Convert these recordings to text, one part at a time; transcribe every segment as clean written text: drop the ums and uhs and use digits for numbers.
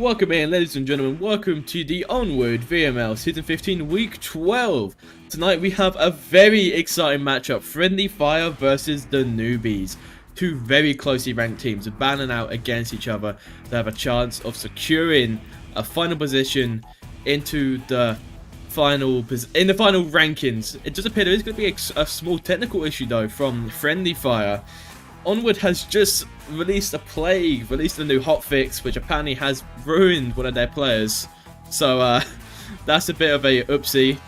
Welcome in, ladies and gentlemen, welcome to the Onward VRML Season 15 Week 12. Tonight we have a very exciting matchup, FriendlyFire versus the Newbies. Two very closely ranked teams are battling out against each other to have a chance of securing a final position into the final rankings. It does appear there is going to be a small technical issue though from FriendlyFire. Onward has just released a new hotfix, which apparently has ruined one of their players. So that's a bit of a oopsie.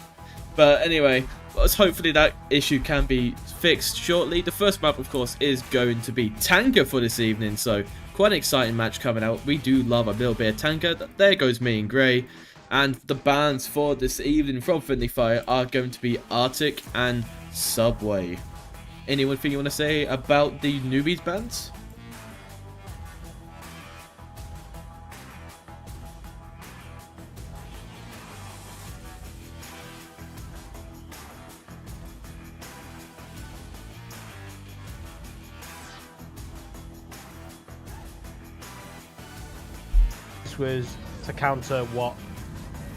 But anyway, hopefully that issue can be fixed shortly. The first map, of course, is going to be Tanker for this evening. So quite an exciting match coming out. We do love a little bit of Tanker. There goes me in grey. And the bans for this evening from FriendlyFire are going to be Arctic and Subway. Anything you want to say about the Newbies bands? This was to counter what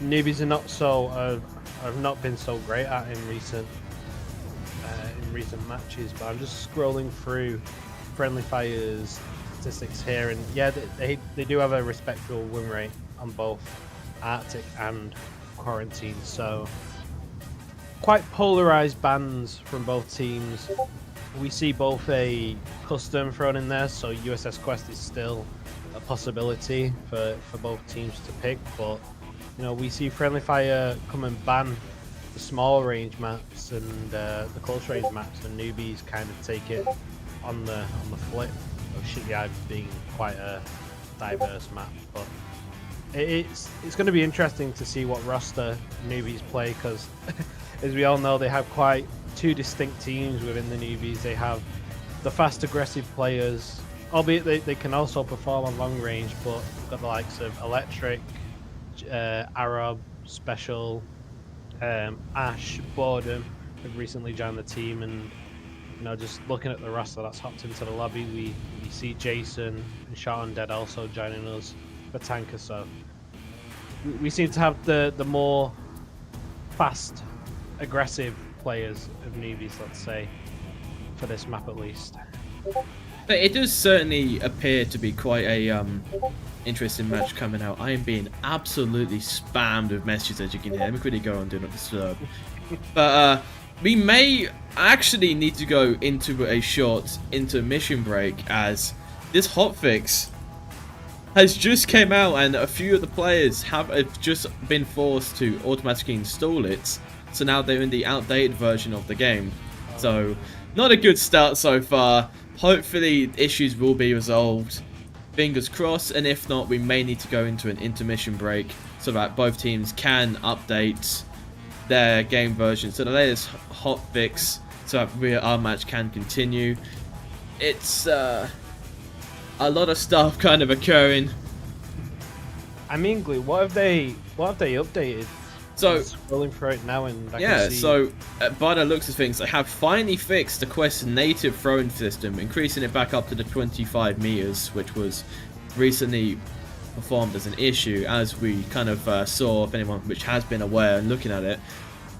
Newbies are have not been so great at in recent matches, but I'm just scrolling through FriendlyFire's statistics here, and yeah, they do have a respectable win rate on both Arctic and Quarantine, so quite polarized bans from both teams. We see both a custom thrown in there, so USS Quest is still a possibility for both teams to pick, but you know, we see FriendlyFire come and ban the small range maps and the close range maps, and Newbies kind of take it on the flip of Shitty being quite a diverse map. But it's going to be interesting to see what roster Newbies play, because as we all know, they have quite two distinct teams within the Newbies. They have the fast aggressive players, albeit they can also perform on long range, but we've got the likes of Electric, Arab, Special, Ash, Boredom have recently joined the team, and you know, just looking at the roster that's hopped into the lobby, we see Jason and Shot Undead also joining us for Tanker, so we seem to have the more fast aggressive players of Newbies, let's say, for this map at least. But it does certainly appear to be quite a interesting match coming out. I am being absolutely spammed with messages, as you can hear. Let me quickly go on Do Not Disturb. But we may actually need to go into a short intermission break, as this hotfix has just came out and a few of the players have just been forced to automatically install it. So now they're in the outdated version of the game. So not a good start so far. Hopefully issues will be resolved. Fingers crossed, and if not, we may need to go into an intermission break so that both teams can update their game version. So the latest hotfix, so that our match can continue. It's a lot of stuff kind of occurring. I mean, Glue, what have they updated? So I'm scrolling through it now, and I yeah, can see... so by the looks of things, they have finally fixed the Quest's native throwing system, increasing it back up to the 25 meters, which was recently performed as an issue, as we kind of saw, if anyone which has been aware and looking at it.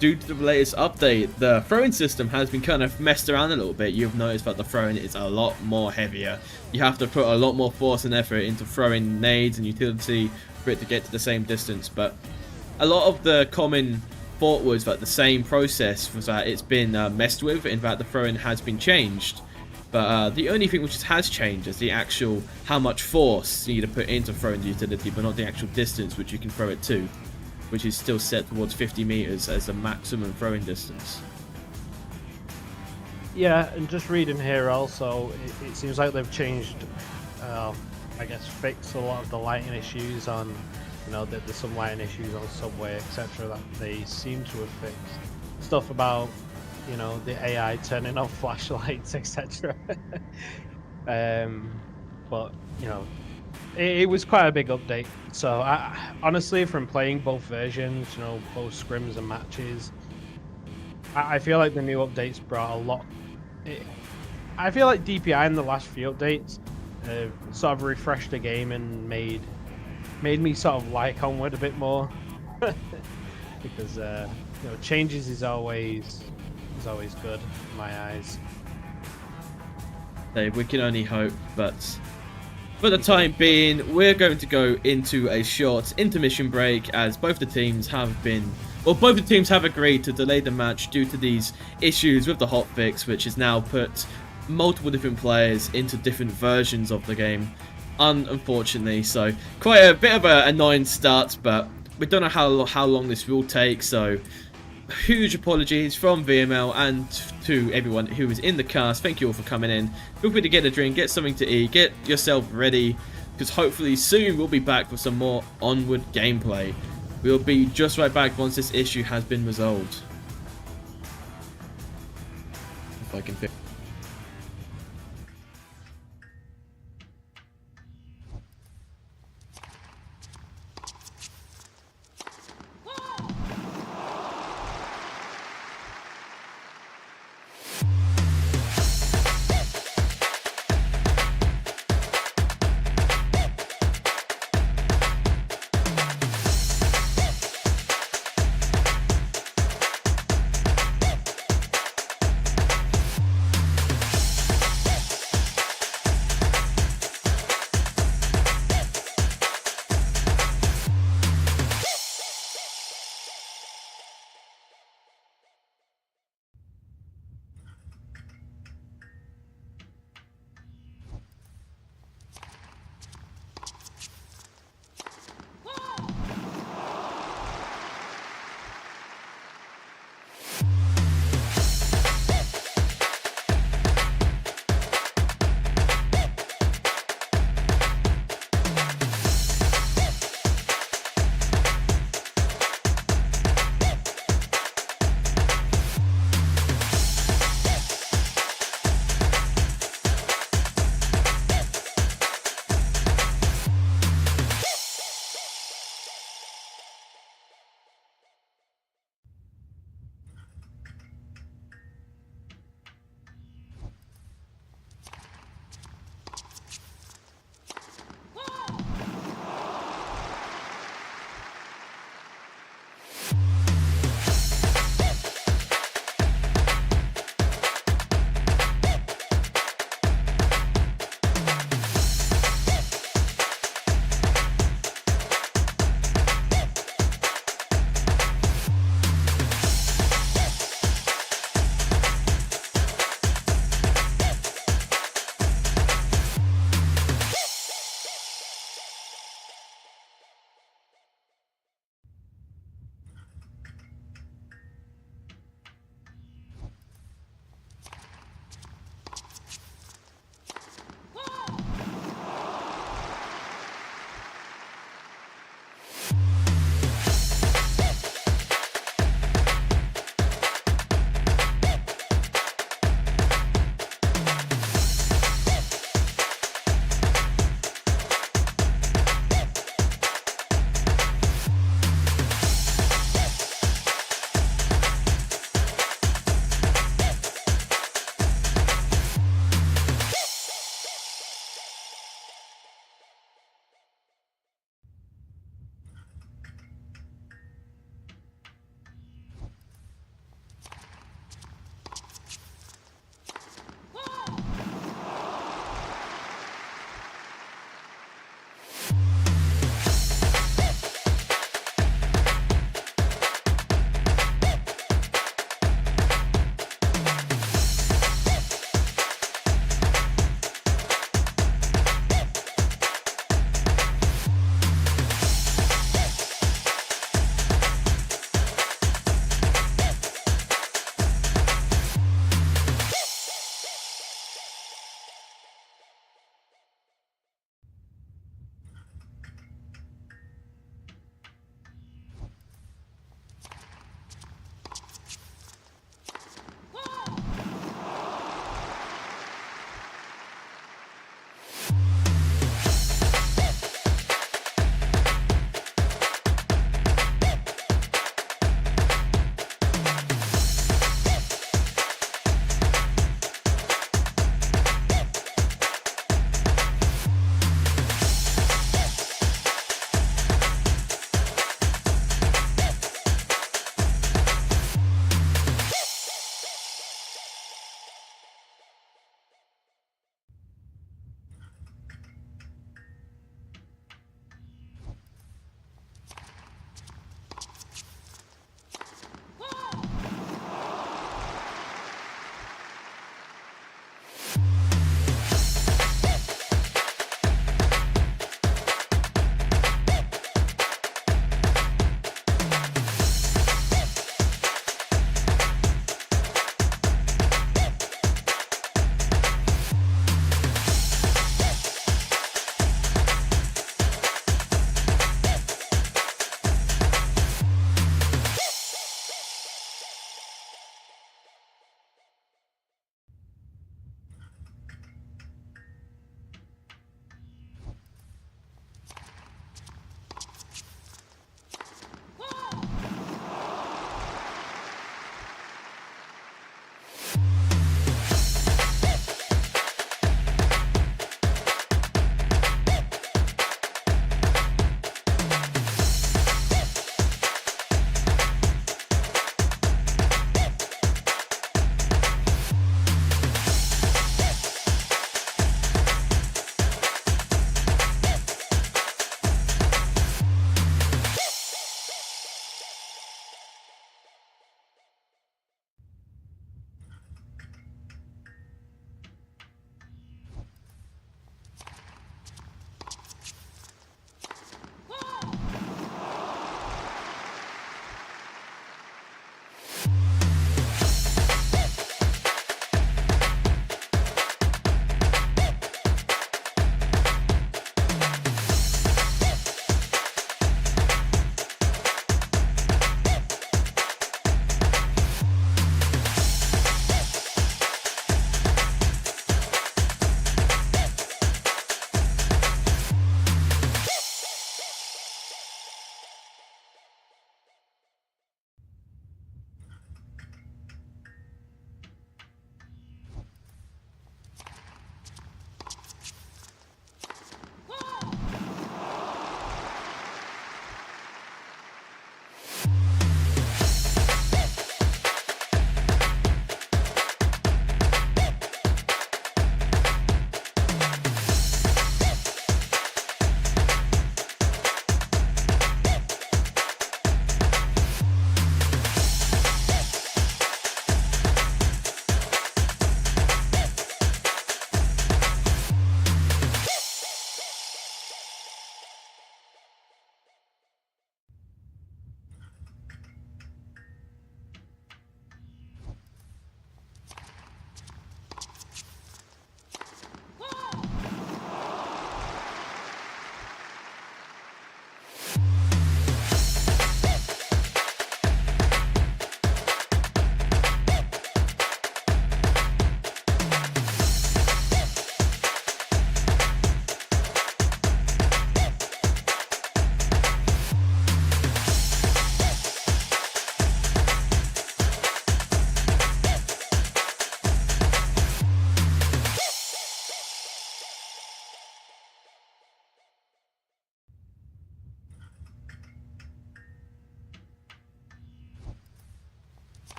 Due to the latest update, the throwing system has been kind of messed around a little bit. You've noticed that the throwing is a lot more heavier. You have to put a lot more force and effort into throwing nades and utility for it to get to the same distance, but a lot of the common thought was that the same process was that it's been messed with, in fact the throwing has been changed. But the only thing which has changed is the actual how much force you need to put into throwing the utility, but not the actual distance which you can throw it to, which is still set towards 50 meters as the maximum throwing distance. Yeah, and just reading here also, it seems like they've changed, I guess fixed a lot of the lighting issues on, you know, there's some lighting issues on Subway, etc. that they seem to have fixed. Stuff about, you know, the AI turning off flashlights, etc. But, you know, it was quite a big update. So, honestly, from playing both versions, you know, both scrims and matches, I feel like the new updates brought a lot. I feel like DPI in the last few updates sort of refreshed the game and made made me sort of like Onward a bit more because changes is always good in my eyes. So we can only hope, but for the time being, we're going to go into a short intermission break as both the teams have agreed to delay the match due to these issues with the hotfix, which has now put multiple different players into different versions of the game, unfortunately. So quite a bit of an annoying start, but we don't know how long this will take, so huge apologies from VRML and to everyone who is in the cast. Thank you all for coming in. Feel free to get a drink, get something to eat, get yourself ready, because hopefully soon we'll be back with some more Onward gameplay. We'll be just right back once this issue has been resolved. If I can pick.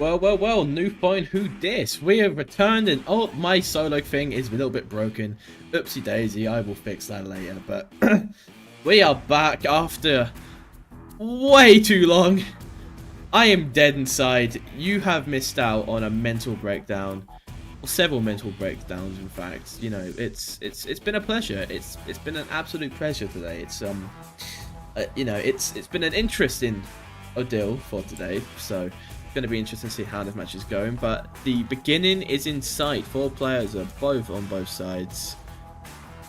Well, new point, who dis? We have returned and oh, my solo thing is a little bit broken. Oopsie daisy, I will fix that later, but we are back after way too long. I am dead inside. You have missed out on a mental breakdown. Or several mental breakdowns, in fact. You know, it's been a pleasure. It's been an absolute pleasure today. It's you know, it's been an interesting ordeal for today, so going to be interesting to see how this match is going, but the beginning is in sight. 4 players are both on both sides.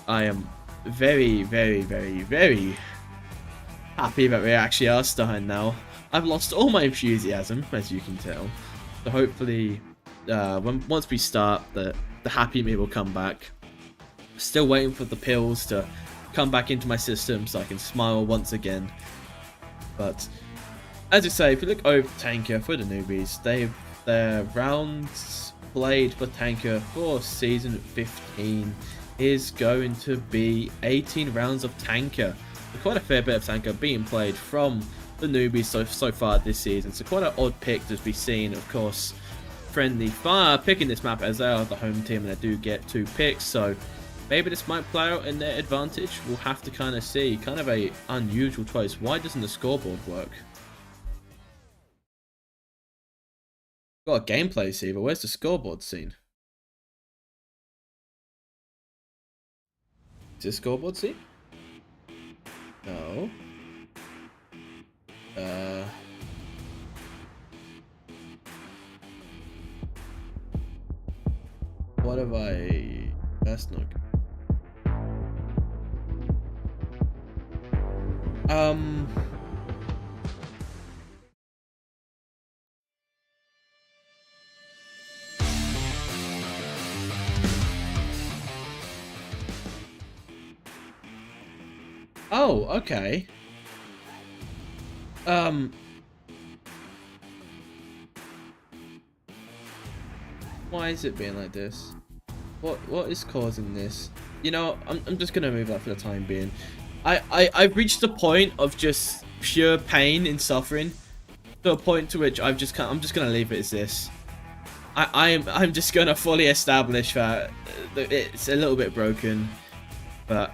I am very happy that we actually are starting now. I've lost all my enthusiasm, as you can tell, so hopefully once we start, the happy me will come back. Still waiting for the pills to come back into my system so I can smile once again, but as I say, if you look over Tanker for the newbies, their rounds played for Tanker for season 15 is going to be 18 rounds of Tanker. So quite a fair bit of Tanker being played from the newbies so far this season. So quite an odd pick to be seen, of course. FriendlyFire picking this map as they are the home team and they do get 2 picks. So maybe this might play out in their advantage. We'll have to kind of see. Kind of a unusual choice. Why doesn't the scoreboard work? Got a gameplay scene, but where's the scoreboard scene? Is this scoreboard scene? No. What have I... That's not good. Oh, okay. Why is it being like this? What is causing this? You know, I'm just gonna move that for the time being. I've reached the point of just pure pain and suffering, to a point to which I'm just gonna leave it as this. I'm just gonna fully establish that it's a little bit broken, but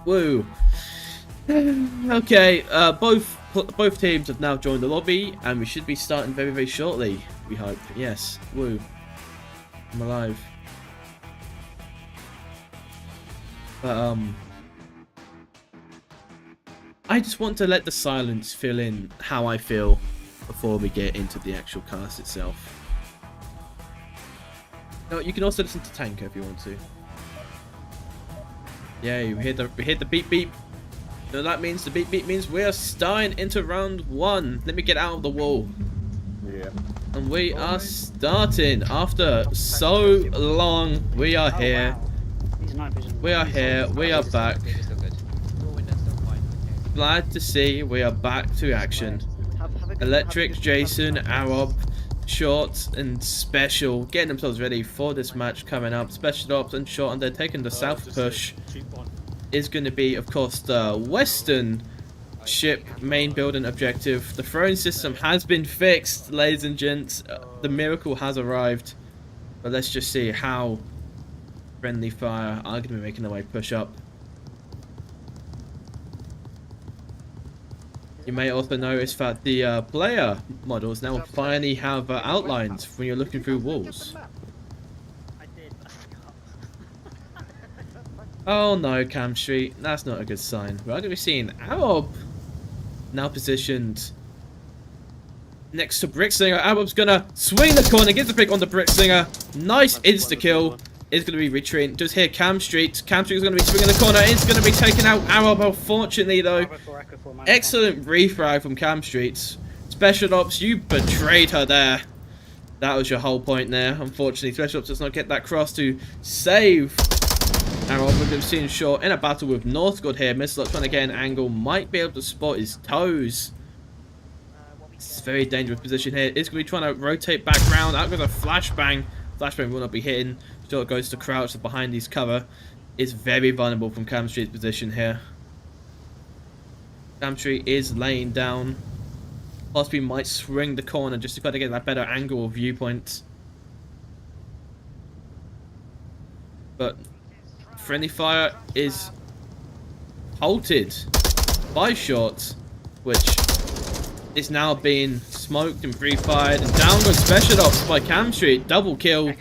woo. Okay, both teams have now joined the lobby, and we should be starting very shortly. We hope. Yes. Woo. I'm alive. But I just want to let the silence fill in how I feel before we get into the actual cast itself. No, you can also listen to Tanker if you want to. Yeah, you hear the beep beep. So that means the beep beep means we are starting into round 1. Let me get out of the wall. Yeah. And we are starting after so long. We are here. We are here. We are back. Glad to see we are back to action. Electric, Jason, Arab, Short, and Special getting themselves ready for this match coming up. Special Ops and Short, and they're taking the south push. Is going to be, of course, the western ship main building objective. The throwing system has been fixed, ladies and gents. The miracle has arrived. But let's just see how FriendlyFire are going to be making their way push up. You may also notice that the player models now finally have outlines when you're looking through walls. Oh no, Cam Street, that's not a good sign. We're going to be seeing Arab now positioned next to Brickslinger. Arab's going to swing the corner, gets the pick on the Brickslinger. Nice insta-kill. Is going to be retreating. Just here, Cam Street. Cam Street is going to be swinging the corner. It's going to be taking out Arab. Unfortunately, though, excellent refrag from Cam Street. Special Ops, you betrayed her there. That was your whole point there. Unfortunately, Special Ops does not get that cross to save Arab. We've been seeing Short in a battle with Northgod here. Mislock trying to get an angle. Might be able to spot his toes. It's a very dangerous position here. It's going to be trying to rotate back round. Out goes a flashbang. Flashbang will not be hitting. Short goes to crouch behind his cover. It's very vulnerable from Cam Street's position here. Cam Street is laying down. Possibly might swing the corner just to kind of get that better angle or viewpoint. But Friendly Fire is halted by Short, which is now being smoked and pre-fired. And down goes Special Ops by Cam Street. Double kill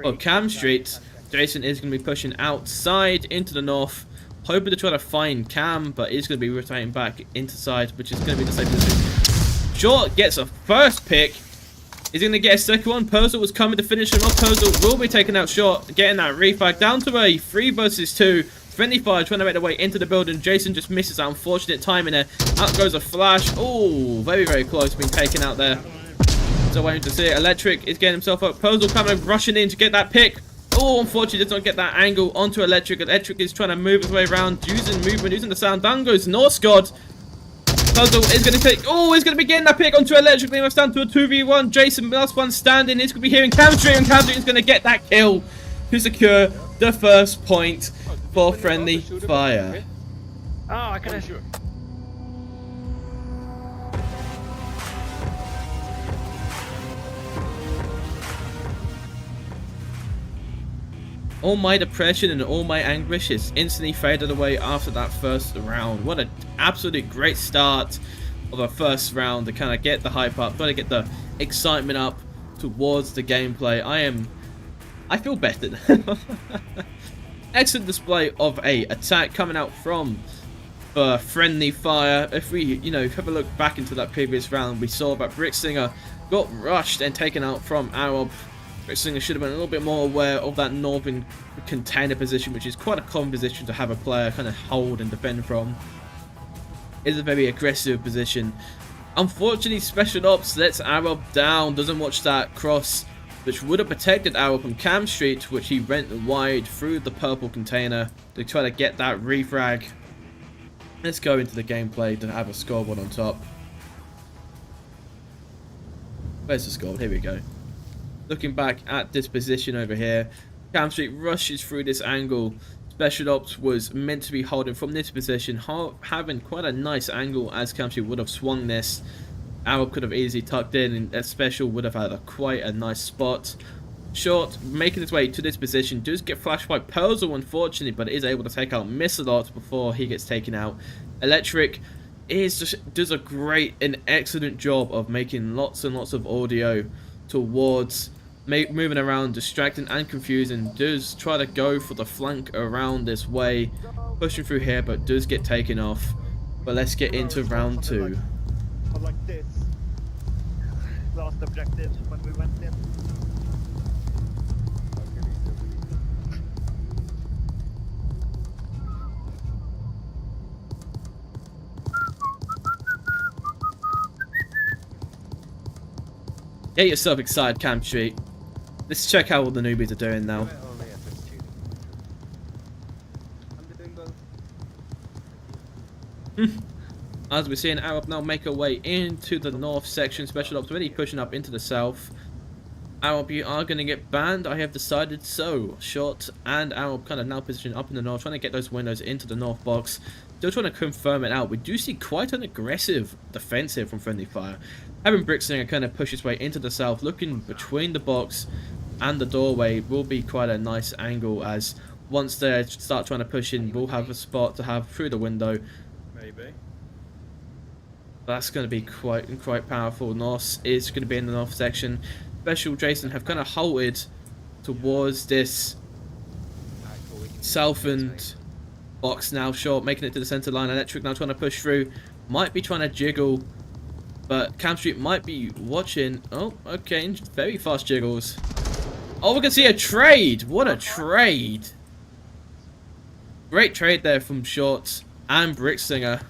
of Cam Street. Jason is going to be pushing outside into the north, hoping to try to find Cam, but is going to be rotating back into side, which is going to be the same position. Short gets a first pick. Is he going to get a second one? Persil was coming to finish him off. Persil will be taking out Short, getting that refag down to a 3 versus 2. Friendly Fire trying to make their way into the building. Jason just misses that unfortunate timing there. Out goes a flash. Oh, very, very close being taken out there. So waiting to see it. Electric is getting himself up. Persil coming, rushing in to get that pick. Oh, unfortunately does not get that angle onto Electric. Electric is trying to move his way around, using movement, using the sound. Down goes Northscott. Puzzle is going to take. Oh, he's going to be getting that pick onto Electric. They must stand to a 2v1. Jason, last one standing. He's going to be hearing Cam Street, and Cam Street is going to get that kill to secure the first point for Friendly Fire. Oh, I could have. All my depression and all my anguish is instantly faded away after that first round. What an absolutely great start of a first round to kind of get the hype up, try to get the excitement up towards the gameplay. I feel better. Excellent display of a attack coming out from Friendly Fire. If we, have a look back into that previous round, we saw that Brixinger got rushed and taken out from Arab. Brixinger should have been a little bit more aware of that northern container position, which is quite a common position to have a player kind of hold and defend from. It's a very aggressive position. Unfortunately, Special Ops lets Arab down, doesn't watch that cross, which would have protected Arab from Cam Street, which he went wide through the purple container to try to get that refrag. Let's go into the gameplay to have a scoreboard on top. Where's the scoreboard? Here we go. Looking back at this position over here, Cam Street rushes through this angle. Special Ops was meant to be holding from this position, having quite a nice angle as Cam Street would have swung this. Arab could have easily tucked in, and that Special would have had quite a nice spot. Short, making his way to this position, does get flashed by Persil unfortunately, but is able to take out Missalot before he gets taken out. Electric does a great and excellent job of making lots and lots of audio towards moving around, distracting and confusing. Does try to go for the flank around this way, pushing through here, but does get taken off. But let's get into round 2. Like this. Last objective when we went in. Get yourself excited, Cam Street. Let's check out what the newbies are doing now. As we're seeing Arab now make her way into the north section. Special Ops already pushing up into the south. Arab, you are going to get banned. I have decided so. Short and Arab kind of now positioned up in the north, trying to get those windows into the north box. Still trying to confirm it out. We do see quite an aggressive defense here from Friendly Fire. Having Brixinger kind of push his way into the south, looking between the box and the doorway will be quite a nice angle, as once they start trying to push in, we'll have a spot to have through the window. Maybe. That's going to be quite powerful. North is going to be in the north section. Special Jason have kind of halted towards this southern box now. Short making it to the center line. Electric now trying to push through. Might be trying to jiggle, but Cam Street might be watching. Oh, okay. Very fast jiggles. Oh, we can see a trade. What a trade. Great trade there from Short and Brixinger.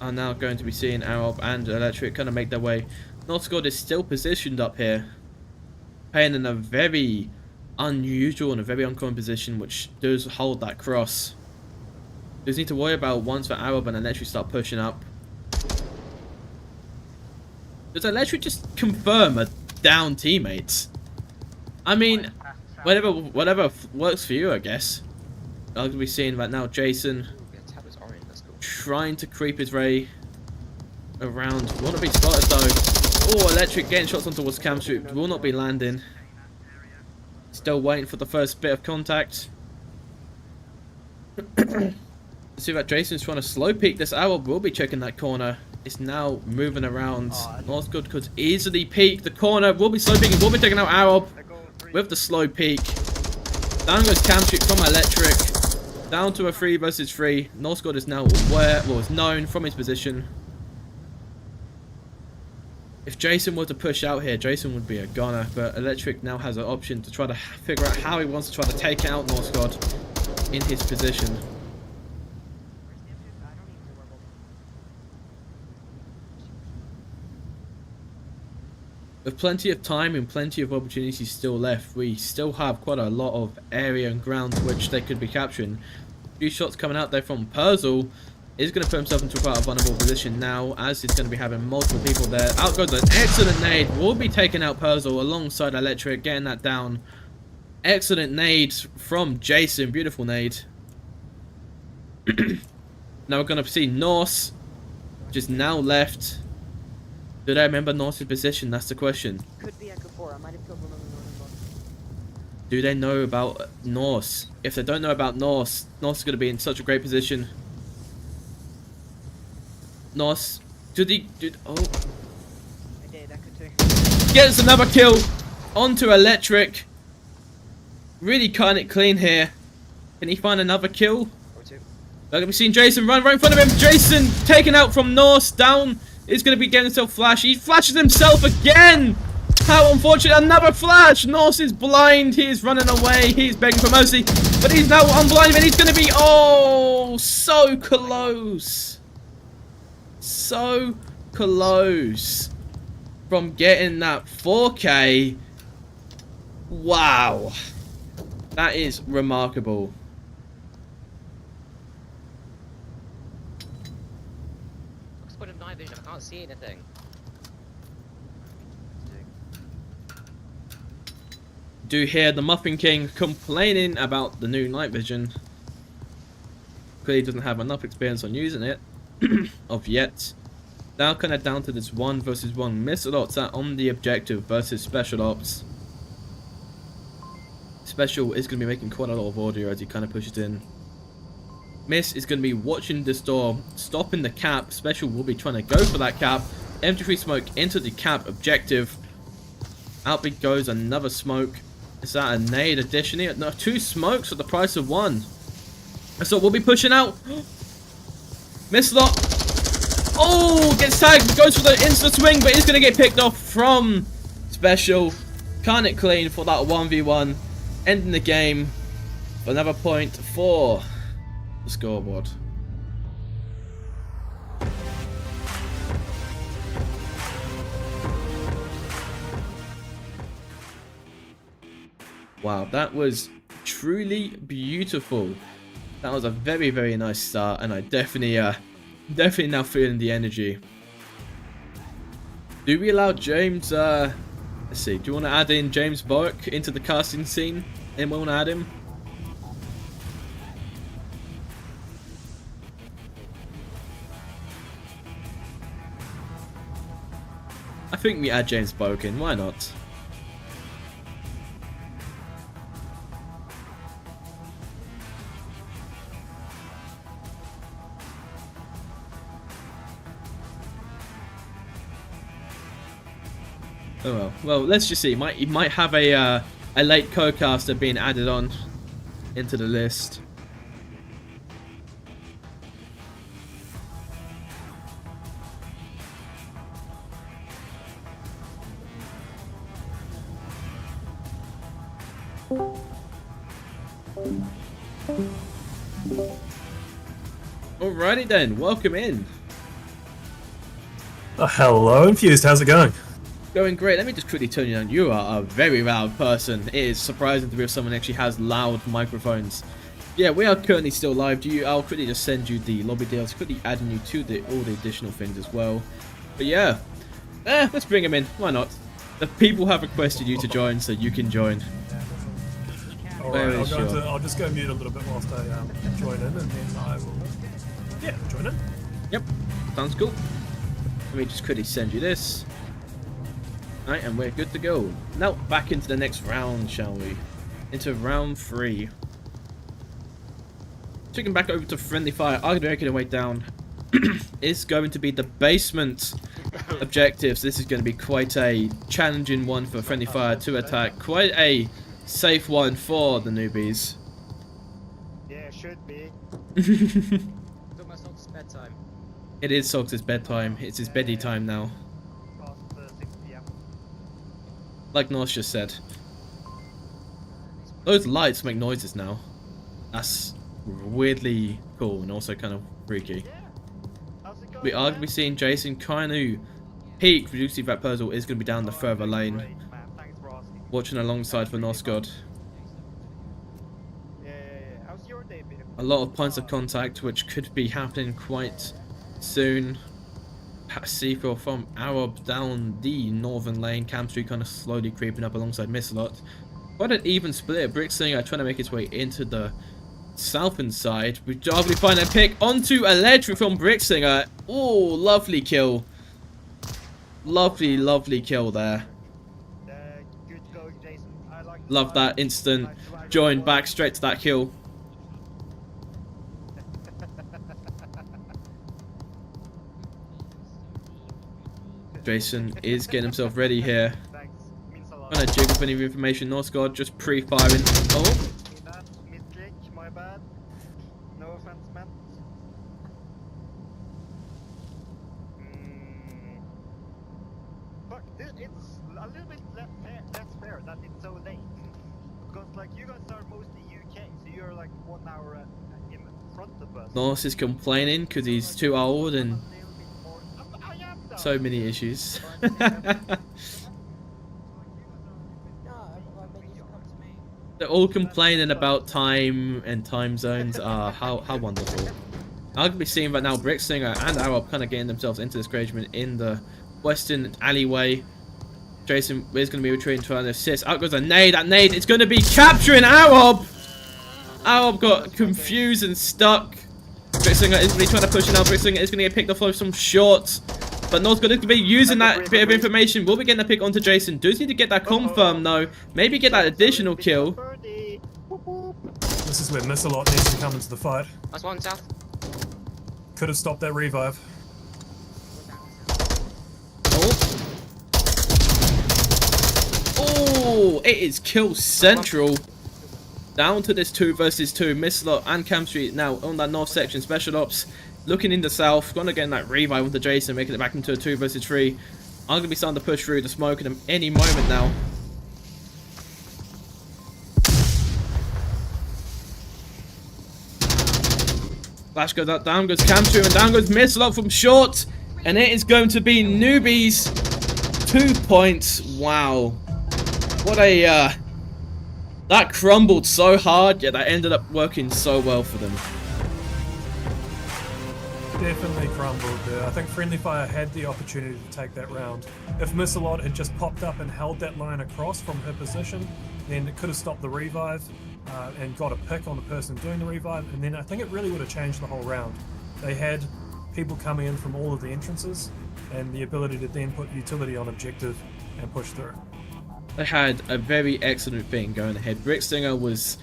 Are now going to be seeing Arab and Electric kind of make their way. Northscott is still positioned up here, playing in a very unusual and a very uncommon position, which does hold that cross. Does need to worry about once the Arab and Electric start pushing up. Does Electric just confirm a down teammates? I mean, whatever works for you, I guess. going to be seeing right now Jason trying to creep his way around. Will not be spotted though. Oh, Electric getting shots on towards Cam Shoot. Will not be landing. Still waiting for the first bit of contact. See that Jason's trying to slow peek this arrow. Will be checking that corner. It's now moving around. Northgood could easily peek the corner. Will be slow peeking. Will be taking out arrow with the slow peek. Down goes Cam Shoot from Electric. Down to a 3 versus 3. Northgood is now aware, well, is known from his position. If Jason were to push out here, Jason would be a goner. But Electric now has an option to try to figure out how he wants to try to take out Northgood in his position. With plenty of time and plenty of opportunities still left, we still have quite a lot of area and ground which they could be capturing. A few shots coming out there from Perzel is going to put himself into quite a vulnerable position now, as he's going to be having multiple people there. Out goes an excellent nade. Will be taking out Perzel alongside Electric, getting that down. Excellent nade from Jason. Beautiful nade. Now we're going to see Norse, which is now left. Do they remember Norse's position? That's the question. Could be Echo 4. I might have killed one of the Northern ones. Do they know about Norse? If they don't know about Norse, Norse is going to be in such a great position. Norse, oh. I did, Echo 2. Gets another kill onto Electric. Really cutting it clean here. Can he find another kill? Or 2. We're going to be seeing Jason run right in front of him. Jason taken out from Norse. Down. Is going to be getting himself flash. He flashes himself again. How unfortunate. Another flash. Norse is blind. He is running away. He's begging for mercy. But he's now unblinded and he's going to be... Oh, so close. So close from getting that 4K. Wow. That is remarkable. I can't see anything. Do hear the Muffin King complaining about the new night vision. Clearly doesn't have enough experience on using it of yet. Now kind of down to this 1 versus 1 missile ops on the objective versus special ops. Special is going to be making quite a lot of audio as he kind of pushes in. Miss is going to be watching this door, stopping the cap. Special will be trying to go for that cap. MG3 smoke into the cap objective. Out goes another smoke. Is that a nade addition here? No, 2 smokes for the price of 1. So we'll be pushing out. Misslot. Oh, gets tagged. Goes for the instant swing, but he's going to get picked off from Special. Can't it clean for that 1v1. Ending the game. Another point for the scoreboard. Wow, that was truly beautiful. That was a very, very nice start, and I definitely now feeling the energy. Do we allow James, let's see, do you want to add in James Bowick into the casting scene? Anyone want to add him? I think we add James Bowick in, why not? Oh well. Well, let's just see. He might have a late co-caster being added on into the list. Alrighty then, welcome in. Hello, Infused. How's it going? Going great. Let me just quickly turn you down. You are a very loud person. It is surprising to be with someone who actually has loud microphones. Yeah, we are currently still live. I'll quickly just send you the lobby deals, quickly adding you to all the additional things as well. But yeah, let's bring him in. Why not? The people have requested you to join, so you can join. Alright, Very sure. I'll just go mute a little bit whilst I join in, and then I will, yeah, join in. Yep, sounds cool. Let me just quickly send you this. Alright, and we're good to go. Now, back into the next round, shall we? Into round 3. Taking back over to Friendly Fire, I'm making our way down. Is going to be the basement objectives. This is going to be quite a challenging one for Friendly Fire to attack. Quite a safe one for the newbies. Yeah, should be. It's almost not bedtime. It is Sogs' bedtime. It's his beddy time now. Past 6 PM. Like Norse just said. Those lights make noises now. That's weirdly cool and also kind of freaky. Yeah. How's it going? We are going to be seeing Jason kind of peek. Reducing that puzzle is going to be down the further lane. Great, man. Thanks for asking. Watching alongside for Norse God. Yeah. How's your day been? A lot of points of contact which could be happening quite soon. Sequel from Arab down the northern lane. Cam Street kind of slowly creeping up alongside Misslot. Quite an even split. Brickslinger trying to make its way into the southern side. We arguably find a pick onto a ledge from Brickslinger. Oh, lovely kill. Lovely kill there. Good going, Jason. I like Love that instant join back straight to that kill. Jason is getting himself ready here. Thanks. Means a lot. Gonna jig with any information. North God just pre-firing. Oh, Misclick, my bad. No offense meant. Fuck, this, it's a little bit less fair that it's so late. Because like you guys are mostly UK, so you're like 1 hour in front of us. Norse is complaining because he's too old and A little bit more. I am though. so many issues. No, everyone may just come to me. They're all complaining about time and time zones. Ah, how wonderful. I'll be seeing right now Brickslinger and Arab kind of getting themselves into this engagement in the western alleyway. Jason is going to be retreating trying to assist. Out goes a nade. That nade is going to be capturing Arab. Arab got confused and stuck. Brickslinger is really trying to push it out. Brickslinger is going to get picked off of some shots. But North's going to be using that bit of information. Will be getting a pick onto Jason. Does need to get that confirmed though. Maybe get that additional kill. Birdie. Whoop, whoop. This is where Missalot needs to come into the fight. That's one south. Could have stopped that revive. Oh, it is kill central. Down to this 2 versus 2. Misslot and Cam Street now on that north section. Special ops looking in the south. Gonna get that revive with the Jason, making it back into a 2 versus 3. I'm gonna be starting to push through the smoke at any moment now. Flash goes out, down goes Cam Street, and down goes Misslot from short. And it is going to be Newbies. 2 points. Wow. What a that crumbled so hard, yet that ended up working so well for them. Definitely crumbled there. I think Friendly Fire had the opportunity to take that round. If Missalot had just popped up and held that line across from her position, then it could have stopped the revive and got a pick on the person doing the revive, and then I think it really would have changed the whole round. They had people coming in from all of the entrances and the ability to then put utility on objective and push through. They had a very excellent thing going ahead. Brickslinger was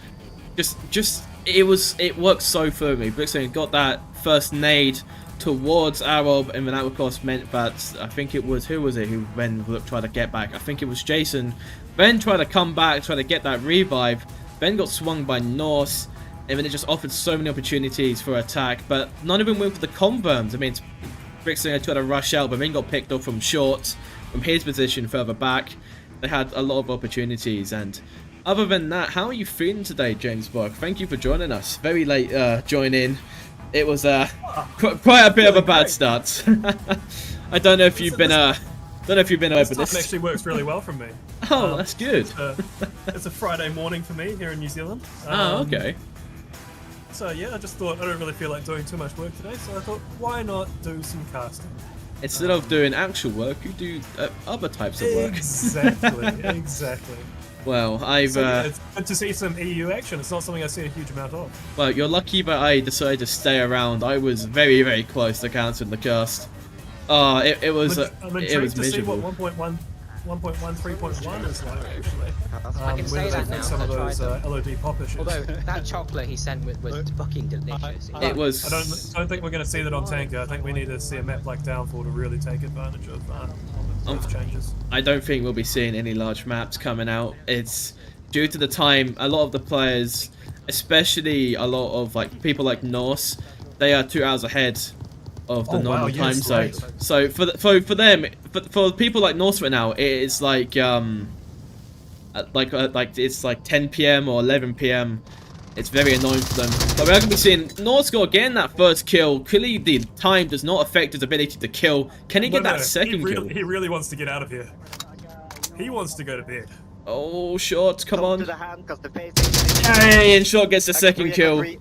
it worked so firmly. Brickslinger got that first nade towards Arab, and then that of course meant that I think it was who then tried to get back. I think it was Jason. Ben tried to come back, try to get that revive. Ben got swung by Norse, and then it just offered so many opportunities for attack, but none of them went for the confirms. I mean, Brickslinger tried to rush out, but then got picked off from short, from his position further back. They had a lot of opportunities, and other than that, how are you feeling today, James Buck? Thank you for joining us. Very late join in. It was quite a bit of a bad start. I don't know if you've been over This this. time actually works really well for me. Oh, that's good. It's a Friday morning for me here in New Zealand. Oh, okay. So yeah, I just thought I don't really feel like doing too much work today, so I thought, why not do some casting? Instead of doing actual work, you do other types of work. Exactly, exactly. Well, I've It's good to see some EU action. It's not something I see a huge amount of. well, you're lucky that I decided to stay around. I was very, very close to cancelling the cast. Oh, it was I'm it was intrigued to see miserable. what 1.13.1 is like, actually. I can say whether that they now, fix some of I tried those them. LOD pop issues. Although that chocolate he sent was fucking delicious. It was. I don't think we're going to see that on Tanker. I think we need to see a map like Downfall to really take advantage of those changes. I don't think we'll be seeing any large maps coming out. It's due to the time. A lot of the players, especially a lot of like people like Norse, they are 2 hours ahead of the normal time zone. Right. So for them, for people like Norse right now, it is like it's like 10 p.m. or 11 p.m. It's very annoying for them. But we're going to be seeing Norsko getting that first kill. Clearly, the time does not affect his ability to kill. Can he get that second kill? He really wants to get out of here. He wants to go to bed. Oh, short, come To on. the hand, 'cause the face Hey, and short gets the second Agree, kill. agree.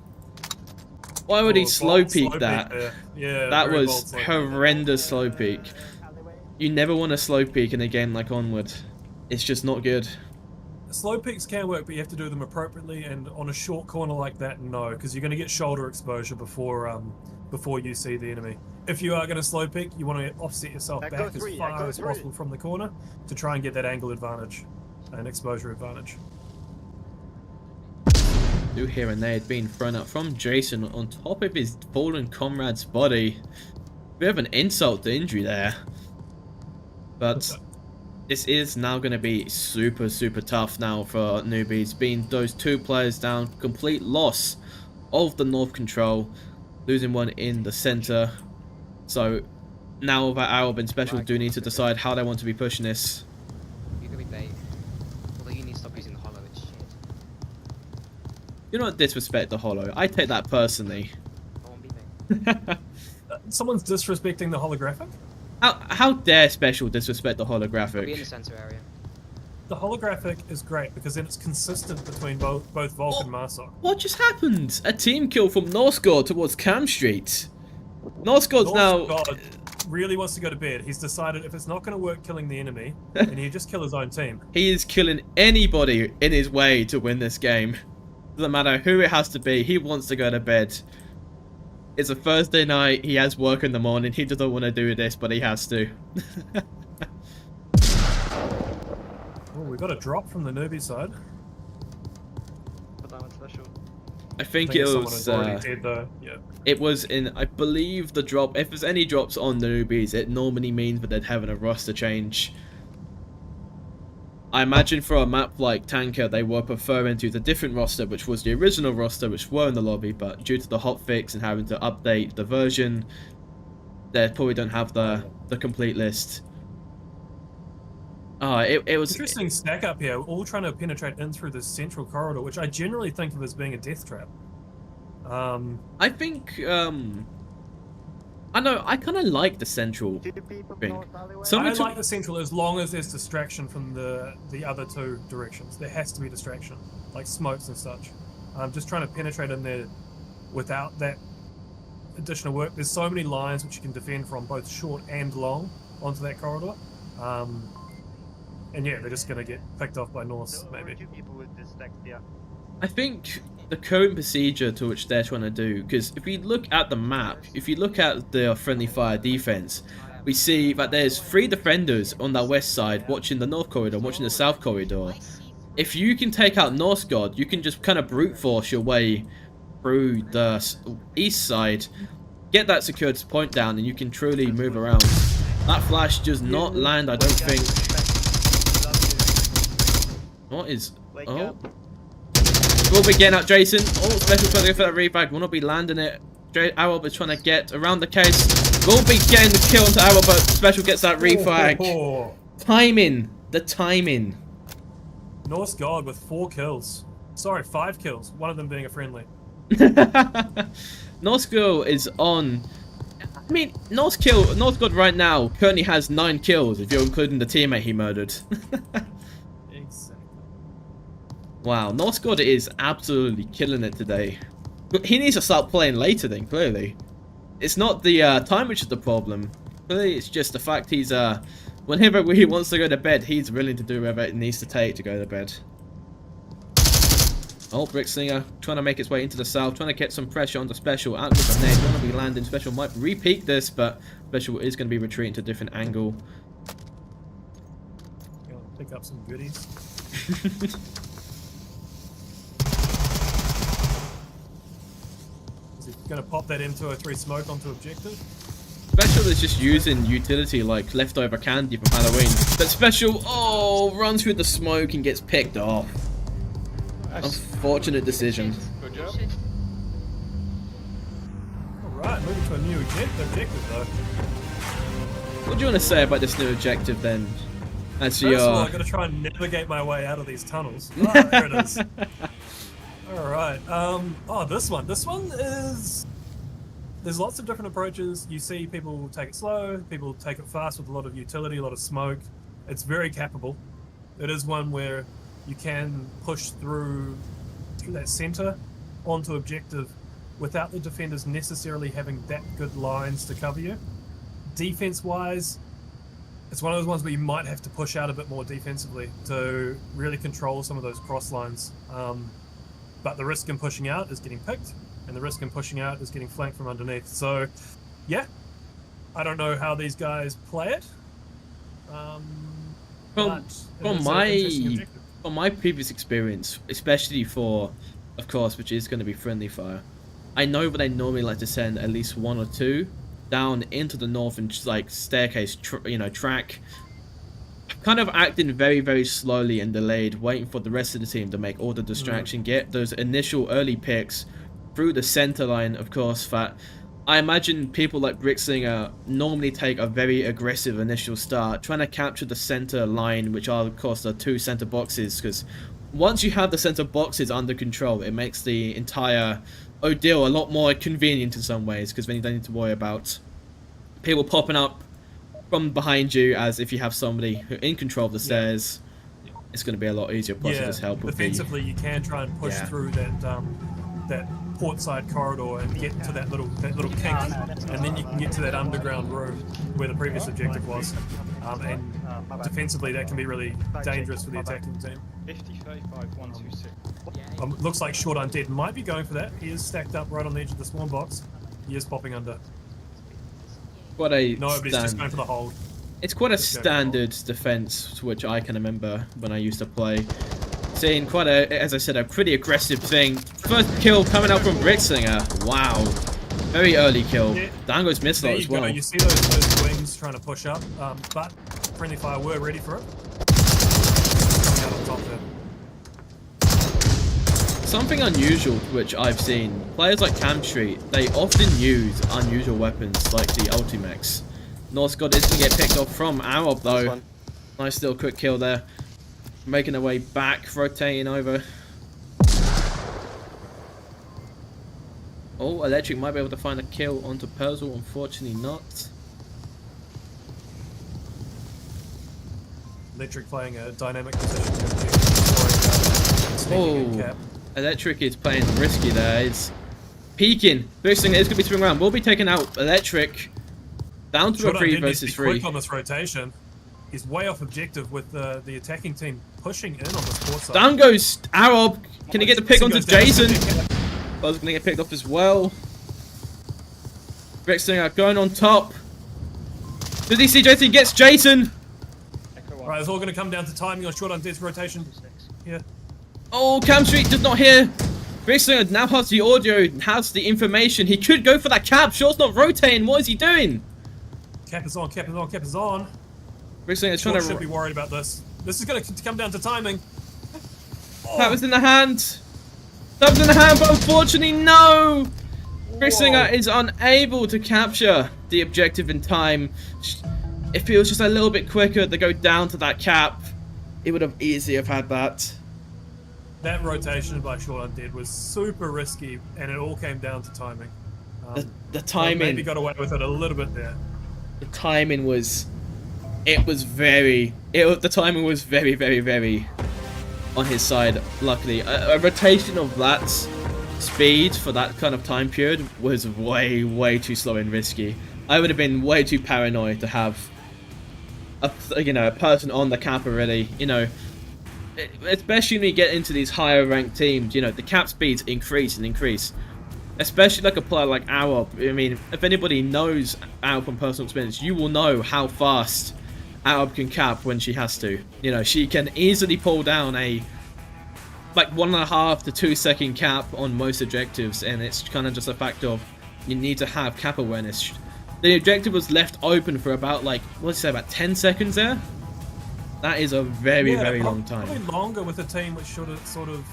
Why would he Oh, slow bold peek slow that? there. Yeah, That very bold was slow peek. horrendous slow peek. You never want to slow peek in a game like Onward. It's just not good. Slow peaks can work, but you have to do them appropriately. And on a short corner like that, no, because you're going to get shoulder exposure before you see the enemy. If you are going to slow peek, you want to offset yourself Echo back as 3, far Echo as 3. possible from the corner to try and get that angle advantage and exposure advantage. Do here and there being thrown up from Jason on top of his fallen comrade's body. Bit of an insult to injury there. But this is now going to be super, super tough now for Newbies. Being those two players down, complete loss of the north control, losing one in the center. So now that Arab and Special do need to decide how they want to be pushing this. You're gonna be bait. Although you need to stop using the hollow, it's shit. You don't disrespect the Hollow. I take that personally. I won't be bait. Someone's disrespecting the holographic? How dare Special disrespect the I'll be in the holographic? center area. The holographic is great because then it's consistent between both Volk and Marsok. What just happened? A team kill from Northgard towards Cam Street. Northgard's now... God really wants to go to bed. He's decided if it's not going to work killing the enemy, then he'll just kill his own team. He is killing anybody in his way to win this game. Doesn't matter who it has to be, he wants to go to bed. It's a Thursday night, he has work in the morning, he doesn't want to do this, but he has to. Oh, we got a drop from the newbie side. But that one's special. I think I think it someone was... is already dead though. Yeah. It was in, I believe the drop, if there's any drops on the Newbies, it normally means that they're having a roster change. I imagine for a map like Tanker, they were preferring to the different roster, which was the original roster, which were in the lobby, but due to the hotfix and having to update the version, they probably don't have the complete list. It was... Interesting stack up here, all trying to penetrate in through this central corridor, which I generally think of as being a death trap. I think, I know, I kind of like the central Two people thing. north alleyway. Some- I took- like the central as long as there's distraction from the other two directions. There has to be distraction, like smokes and such. I'm just trying to penetrate in there without that additional work. There's so many lines which you can defend from, both short and long, onto that corridor. And yeah, they're just going to get picked off by Norse, There were maybe. two people with this text, yeah. I think the current procedure to which they're trying to do, because if we look at the map, if you look at the Friendly Fire defense, we see that there's 3 defenders on that west side watching the north corridor, watching the south corridor. If you can take out Northgard, you can just kind of brute force your way through the east side, get that security point down, and you can truly move around. That flash does not land, I don't think. What is... Wake Oh. up. We'll be getting out Jason. Oh, Special trying to go for that rebag. Will not be landing it. Arab is trying to get around the case. Will be getting the kill onto Arab, but Special gets that reflag. Oh, Timing. The timing. Norse God with 4 kills. Sorry, 5 kills. One of them being a friendly. Northgirl is on... I mean, Northgard right now currently has 9 kills, if you're including the teammate he murdered. Exactly. Wow, Northgard is absolutely killing it today. But he needs to start playing later then, clearly. It's not the time which is the problem. Clearly, it's just the fact he's, whenever he wants to go to bed, he's willing to do whatever it needs to take to go to bed. Oh, Brickslinger trying to make its way into the south, trying to get some pressure on the special. Out with the net, going to be landing. Special might repeat this, but special is going to be retreating to a different angle. Gonna pick up some goodies. Is he gonna pop that M203 smoke onto objective? Special is just using utility like leftover candy from Halloween. But Special, oh, runs through the smoke and gets picked off. Unfortunate decision. Good job. Alright, moving to a new objective though. What do you want to say about this new objective then? As you First of all, I've got to try and navigate my way out of these tunnels. Ah, there it is. Alright, oh, this one. This one is... There's lots of different approaches. You see people take it slow, people take it fast with a lot of utility, a lot of smoke. It's very capable. It is one where you can push through that center onto objective without the defenders necessarily having that good lines to cover you. Defense-wise, it's one of those ones where you might have to push out a bit more defensively to really control some of those cross lines. But the risk in pushing out is getting picked, and the risk in pushing out is getting flanked from underneath. So, yeah, I don't know how these guys play it. From my previous experience, especially for, of course, which is going to be friendly fire, I know that they normally like to send at least one or two down into the northern like staircase, track, kind of acting very, very slowly and delayed, waiting for the rest of the team to make all the distraction, get those initial early picks through the center line. Of course, that I imagine people like Brickslinger normally take a very aggressive initial start, trying to capture the center line, which are, of course, the two center boxes, because once you have the center boxes under control, it makes the entire ordeal a lot more convenient in some ways, because then you don't need to worry about people popping up from behind you, as if you have somebody who in control of the stairs, it's going to be a lot easier. Plus, just help with defensively, you can try and push through that port side corridor and get to that little kink, and then you can get to that underground room where the previous objective was. And defensively, that can be really dangerous for the attacking team. 50-35-126. Looks like Short Undead might be going for that. He is stacked up right on the edge of the spawn box. He is popping under. Nobody's just going for the hold. It's quite a standard defense, which I can remember when I used to play. Seeing quite as I said, a pretty aggressive thing. First kill coming out from Brickslinger. Wow. Very early kill. Yeah. Dango's missed that as well. You see those wings trying to push up, but Friendly Fire were ready for it. Coming out on top there. Something unusual which I've seen, players like Cam Street, they often use unusual weapons like the Ultimax. North God is going to get picked off from Arab though. Nice little quick kill there. Making their way back, rotating over. Oh, Electric might be able to find a kill onto Persil, unfortunately not. Electric playing a dynamic position. Oh, Electric is playing risky there. It's peeking. First thing is going to be swing around. We'll be taking out Electric down to a 3 versus 3. Quick on this rotation. He's way off objective with the attacking team pushing in on the sport side. Down goes Arab. Can he get the pick onto Jason? Buzz going to get picked off as well. Brickslinger going on top. Does he see Jason? He gets Jason. Right, it's all going to come down to timing on Short Undead's rotation. Yeah. Oh, Cam Street does not hear. Brickslinger now has the audio, has the information. He could go for that cap. Short's not rotating. What is he doing? Cap is on, cap is on, cap is on. Brickslinger's trying to... should be worried about this. This is going to come down to timing. Oh. That was in the hand. That was in the hand, but unfortunately, no. Brickslinger is unable to capture the objective in time. If it was just a little bit quicker to go down to that cap, it would have easily have had that. That rotation by Short Undead was super risky, and it all came down to timing. The timing... Maybe got away with it a little bit there. The timing was... the timing was very, very, very on his side, luckily. A rotation of that speed for that kind of time period was way, way too slow and risky. I would have been way too paranoid to have a person on the cap already. especially when you get into these higher ranked teams, you know, the cap speeds increase and increase. Especially like a player like Arab. I mean, if anybody knows Arab from personal experience, you will know how fast Arab can cap when she has to. You know, she can easily pull down a like 1.5 to 2 second cap on most objectives, and it's kind of just a fact of you need to have cap awareness. The objective was left open for about like, what did you say, about 10 seconds there? That is a very, very long time. Probably longer with a team which should have sort of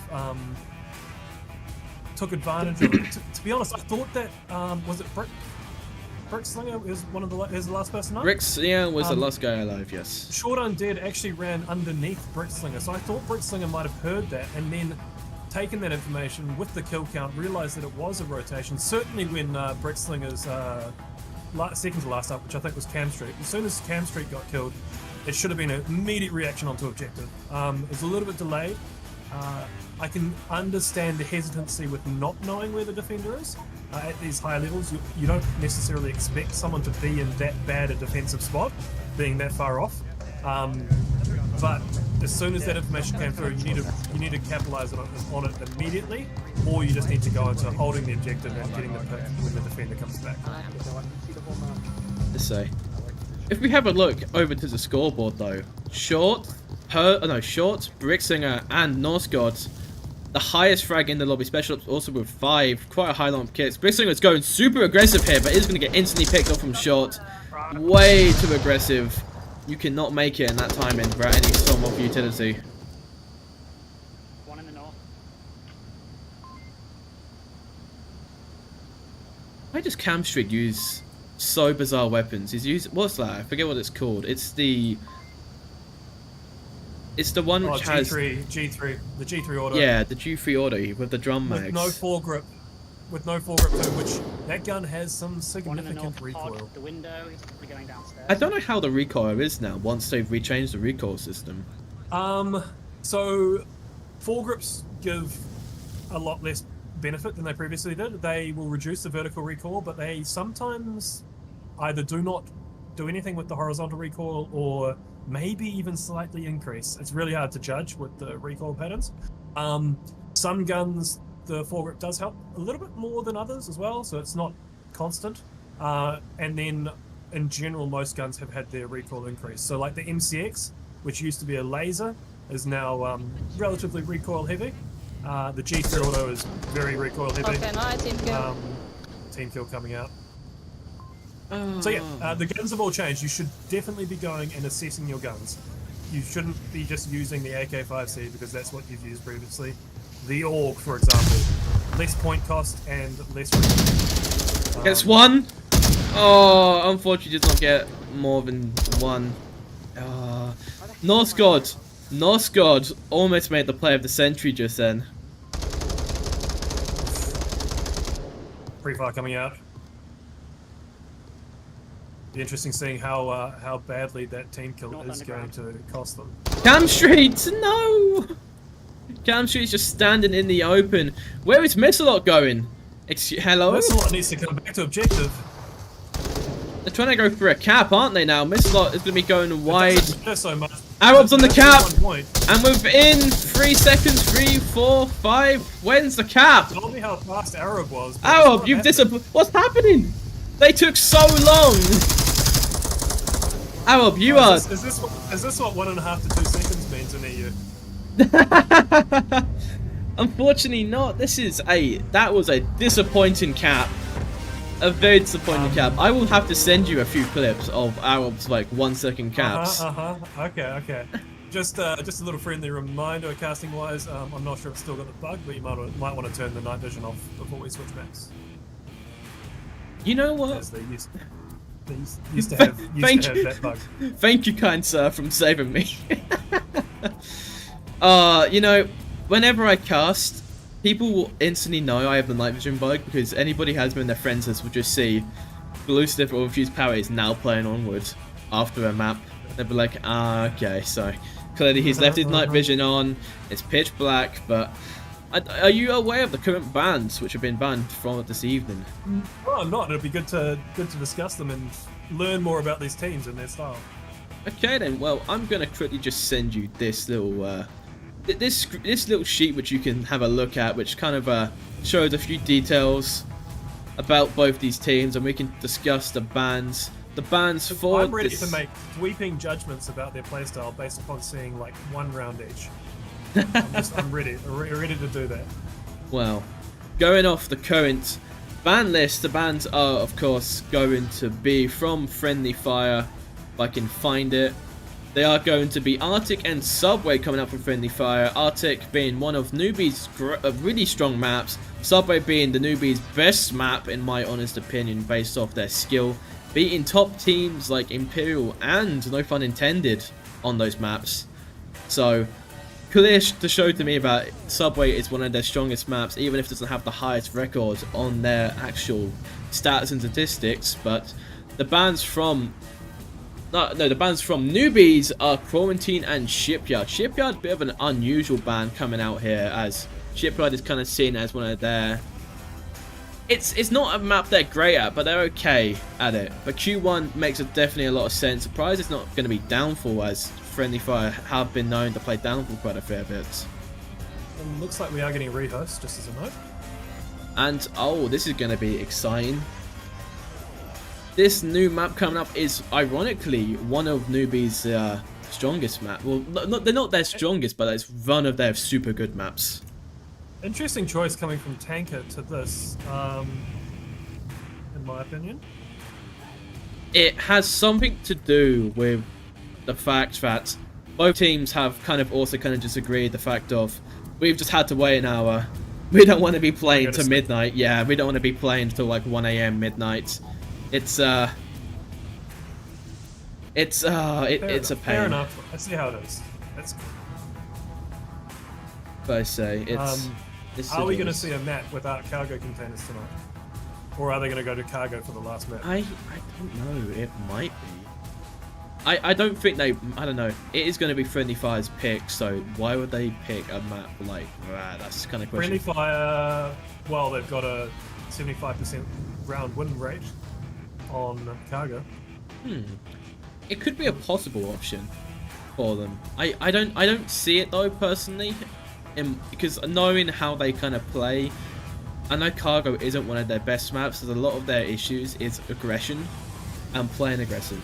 took advantage of it. To be honest, I thought that was it Brickslinger is the last person up? Brickslinger was the last guy alive, yes. Short Undead actually ran underneath Brickslinger, so I thought Brickslinger might have heard that and then taken that information with the kill count, realised that it was a rotation. Certainly when Brickslinger's second to last up, which I think was Cam Street. As soon as Cam Street got killed, it should have been an immediate reaction onto objective. It was a little bit delayed. I can understand the hesitancy with not knowing where the defender is. At these higher levels, you don't necessarily expect someone to be in that bad a defensive spot, being that far off. But as soon as that information came through, you need to capitalise on it immediately, or you just need to go into holding the objective and getting the pick when the defender comes back. Let's say, if we have a look over to the scoreboard though, Short, Brickslinger, and Northgod, the highest frag in the lobby, special ops also with 5, quite a high number of kits. Brickslinger is going super aggressive here, but is going to get instantly picked off from Short. Way too aggressive. You cannot make it in that timing without any storm of utility. One in the north. Why does Cam Street use so bizarre weapons? He's using, what's that? I forget what it's called. It's the one which has G3, the G3 auto. Yeah, the G3 auto with the drum mags. With no foregrip too, which that gun has some significant recoil. The window, he's probably going downstairs. I don't know how the recoil is now once they've rechanged the recoil system. So foregrips give a lot less benefit than they previously did. They will reduce the vertical recoil, but they sometimes either do not do anything with the horizontal recoil or maybe even slightly increase. It's really hard to judge with the recoil patterns. Some guns, the foregrip does help a little bit more than others as well, so it's not constant. And then in general, most guns have had their recoil increase. So like the MCX, which used to be a laser, is now relatively recoil heavy. The G3 auto is very recoil heavy. Okay, no, team kill. Team kill coming out. So yeah, the guns have all changed. You should definitely be going and assessing your guns. You shouldn't be just using the AK-5C because that's what you've used previously. The AUG, for example, less point cost and less. Gets one. Oh, unfortunately, did not get more than one. Northgod almost made the play of the century just then. Pre-fire coming out. Be interesting seeing how badly that team kill is going to cost them. Cam Street, no! Cam Street's just standing in the open. Where is Missalot going? Hello? Missalot needs to come back to objective. They're trying to go for a cap, aren't they now? Missalot is going to be going wide. So much. Arab's on the cap! And within 3 seconds, 3, 4, 5, when's the cap? Told me how fast Arab was. Arab, you've disappointed. What's happening? They took so long! Arab, you are... Is this what 1.5 to 2 seconds means in EU? Unfortunately not. That was a disappointing cap. A very disappointing cap. I will have to send you a few clips of Arab's like 1 second caps. Okay. Just a little friendly reminder, casting wise. I'm not sure if it's still got the bug, but you might want to turn the night vision off before we switch maps. You know what? As they used to have that bug. Thank you, kind sir, from saving me. You know, whenever I cast, people will instantly know I have the night vision bug because anybody who has me in their friends list will just see Blue Stiff or Fuse Power is now playing Onward after a map. They'll be like, okay, so clearly he's left his night vision on, it's pitch black, but are you aware of the current bans which have been banned from this evening? Well, I'm not. It'd be good to discuss them and learn more about these teams and their style. Okay then, well, I'm going to quickly just send you this little This little sheet which you can have a look at, which kind of shows a few details about both these teams, and we can discuss the bans. The bans for I'm ready this... to make sweeping judgments about their playstyle based upon seeing like one round each. I'm ready to do that. Well, going off the current ban list, the bans are of course going to be from FriendlyFire, if I can find it. They are going to be Arctic and Subway coming up from FriendlyFire. Arctic being one of Newbies' really strong maps. Subway being the Newbies' best map in my honest opinion based off their skill. Beating top teams like Imperial and, no pun intended, on those maps. So, clear to show to me about Subway is one of their strongest maps, even if it doesn't have the highest record on their actual stats and statistics. But the bans from... the bans from Newbies are Quarantine and Shipyard. Shipyard, bit of an unusual ban coming out here, as Shipyard is kind of seen as one of their... It's not a map they're great at, but they're okay at it. But Q1 makes definitely a lot of sense. Surprised it's not going to be Downfall, as FriendlyFire have been known to play Downfall quite a fair bit. And looks like we are getting rehost, just as a note. And, oh, this is going to be exciting. This new map coming up is, ironically, one of Newbies' strongest map. Well, they're not their strongest, but it's one of their super good maps. Interesting choice coming from Tanker to this, in my opinion. It has something to do with the fact that both teams have kind of disagreed the fact of, we've just had to wait an hour. We don't want to be playing to midnight. Yeah, we don't want to be playing till like 1 AM midnight. It's a pain. Fair enough. I see how it is. That's good. But I say it's. Are we going to see a map without cargo containers tonight, or are they going to go to cargo for the last map? I don't know. It might be. I don't think they. I don't know. It is going to be FriendlyFire's pick. So why would they pick a map like that? That's kind of question. FriendlyFire. Well, they've got a 75% round win rate on cargo. It could be a possible option for them. I don't see it though personally, because knowing how they kind of play, I know cargo isn't one of their best maps. So a lot of their issues is aggression and playing aggressive.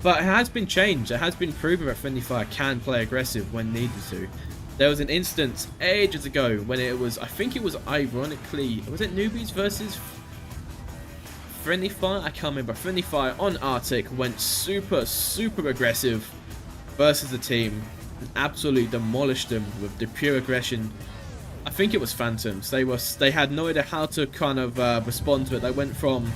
But it has been changed. It has been proven that FriendlyFire can play aggressive when needed to. There was an instance ages ago when it was, I think it was ironically, was it Newbies versus FriendlyFire? I can't remember. FriendlyFire on Arctic went super aggressive versus the team and absolutely demolished them with the pure aggression. I think it was Phantoms. They had no idea how to kind of respond to it. They went from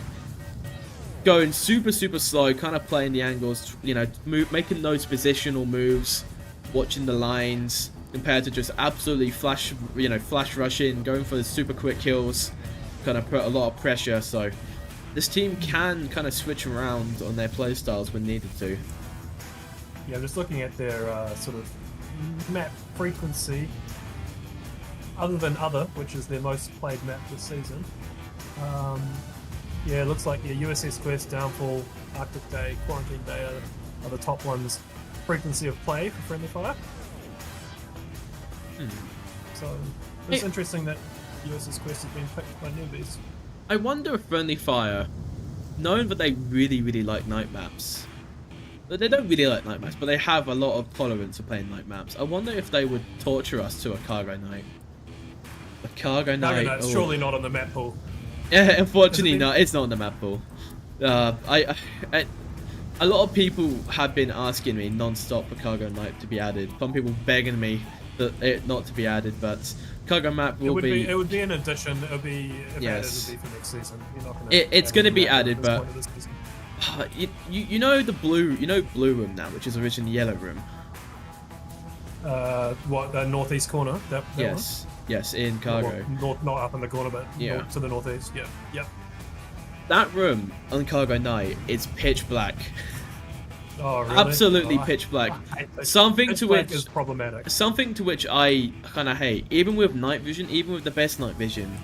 going super slow, kind of playing the angles, you know, making those positional moves, watching the lines, compared to just absolutely flash rushing, going for the super quick kills, kind of put a lot of pressure. So this team can kind of switch around on their play styles when needed to. Yeah, just looking at their sort of map frequency, other than Other, which is their most played map this season. Yeah, it looks like USS Quest, Downfall, Arctic Day, Quarantine Day are the top ones. Frequency of play for FriendlyFire. So it's interesting that USS Quest has been picked by Newbies. I wonder if FriendlyFire, knowing that they really like night maps, but they don't really like night maps, but they have a lot of tolerance for playing night maps. I wonder if they would torture us to a cargo night. A cargo night. No, it's surely not on the map pool. Yeah, unfortunately, no, it's not on the map pool. A lot of people have been asking me non-stop for cargo night to be added. Some people begging me that it not to be added, but cargo map will be. It would be an addition. It would be yes. Added, it would be for next season. You're not gonna it's going to be added, but you know the blue room now, which is originally yellow room. What, the northeast corner? That yes. One? Yes, in cargo. Not up in the corner, but yeah. To the northeast. Yeah. Yep. That room on cargo night is pitch black. Oh, really? Absolutely pitch black. Something pitch to black which is problematic. Something to which I kind of hate. Even with night vision, even with the best night vision,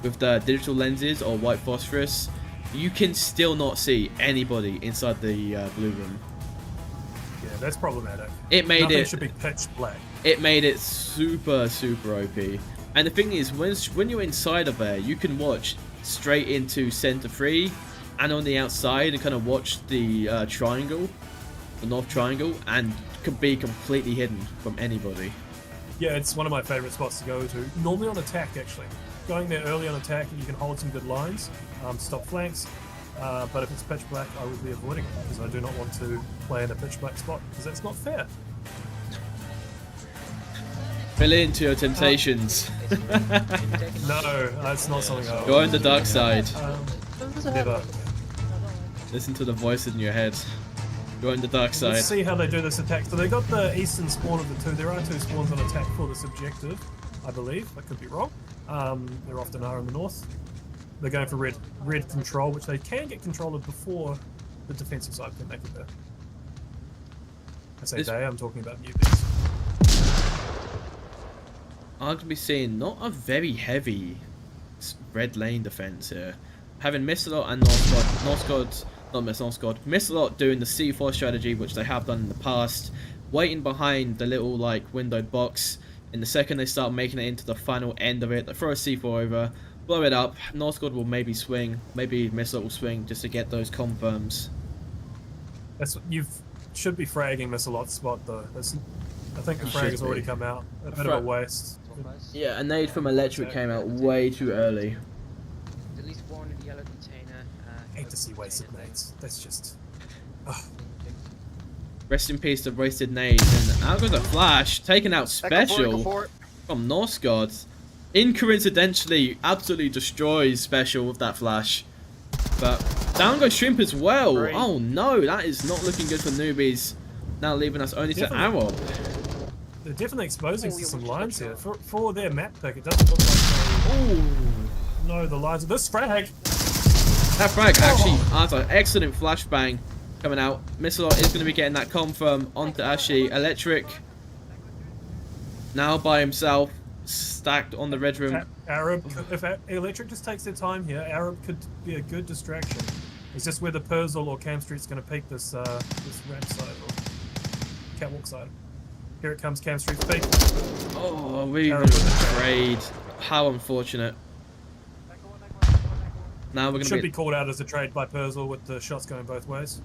with the digital lenses or white phosphorus, you can still not see anybody inside the blue room. Yeah, that's problematic. It made Nothing it should be pitch black. It made it super OP. And the thing is, when you're inside of there, you can watch straight into center 3 and on the outside and kind of watch the triangle, the north triangle, and could be completely hidden from anybody. Yeah, it's one of my favorite spots to go to. Normally on attack, actually. Going there early on attack, you can hold some good lines, stop flanks. But if it's pitch black, I would be avoiding it because I do not want to play in a pitch black spot because that's not fair. Fill into your temptations. No, that's not something I Go on the dark side. Never. Listen to the voice in your head. Go on the dark side. Let's see how they do this attack. So they got the eastern spawn of the two. There are 2 spawns on attack for this objective, I believe. I could be wrong. There often are in the north. They're going for red control, which they can get control of before the defensive side can make it there. I say they, I'm talking about newbies. I'm going to be seeing not a very heavy red lane defense here. Having Missalot and Missalot doing the C4 strategy, which they have done in the past, waiting behind the little like windowed box. In the second they start making it into the final end of it, they throw a C4 over, blow it up. Northgard will maybe swing, maybe Missalot will swing just to get those confirms. You should be fragging Missalot's spot though. I think the frag has already come out. A bit of a waste. Yeah, a nade from Electric came out way too early. At least one in the yellow container. Hate to see wasted nades. That's just. Rest in peace to wasted nades. And out goes a flash, taken out special from Northgard. Incoincidentally, absolutely destroys special with that flash. But down goes Shrimp as well. Great. Oh no, that is not looking good for newbies. Now leaving us only to Arrow. They're definitely exposing some lines here. For their map pick, it doesn't look like they know the lines of this frag. That frag actually has an excellent flashbang coming out. Missalot is going to be getting that confirm onto Ashi. Electric now by himself, stacked on the red room. Arab, if Electric just takes their time here, Arab could be a good distraction. It's just whether Perzel or Cam Street's going to peek this ramp side or catwalk side. Here it comes, Cam Street's peak. Oh, we were afraid. How unfortunate. Now we're going to Should be called out as a trade by Perzel with the shots going both ways.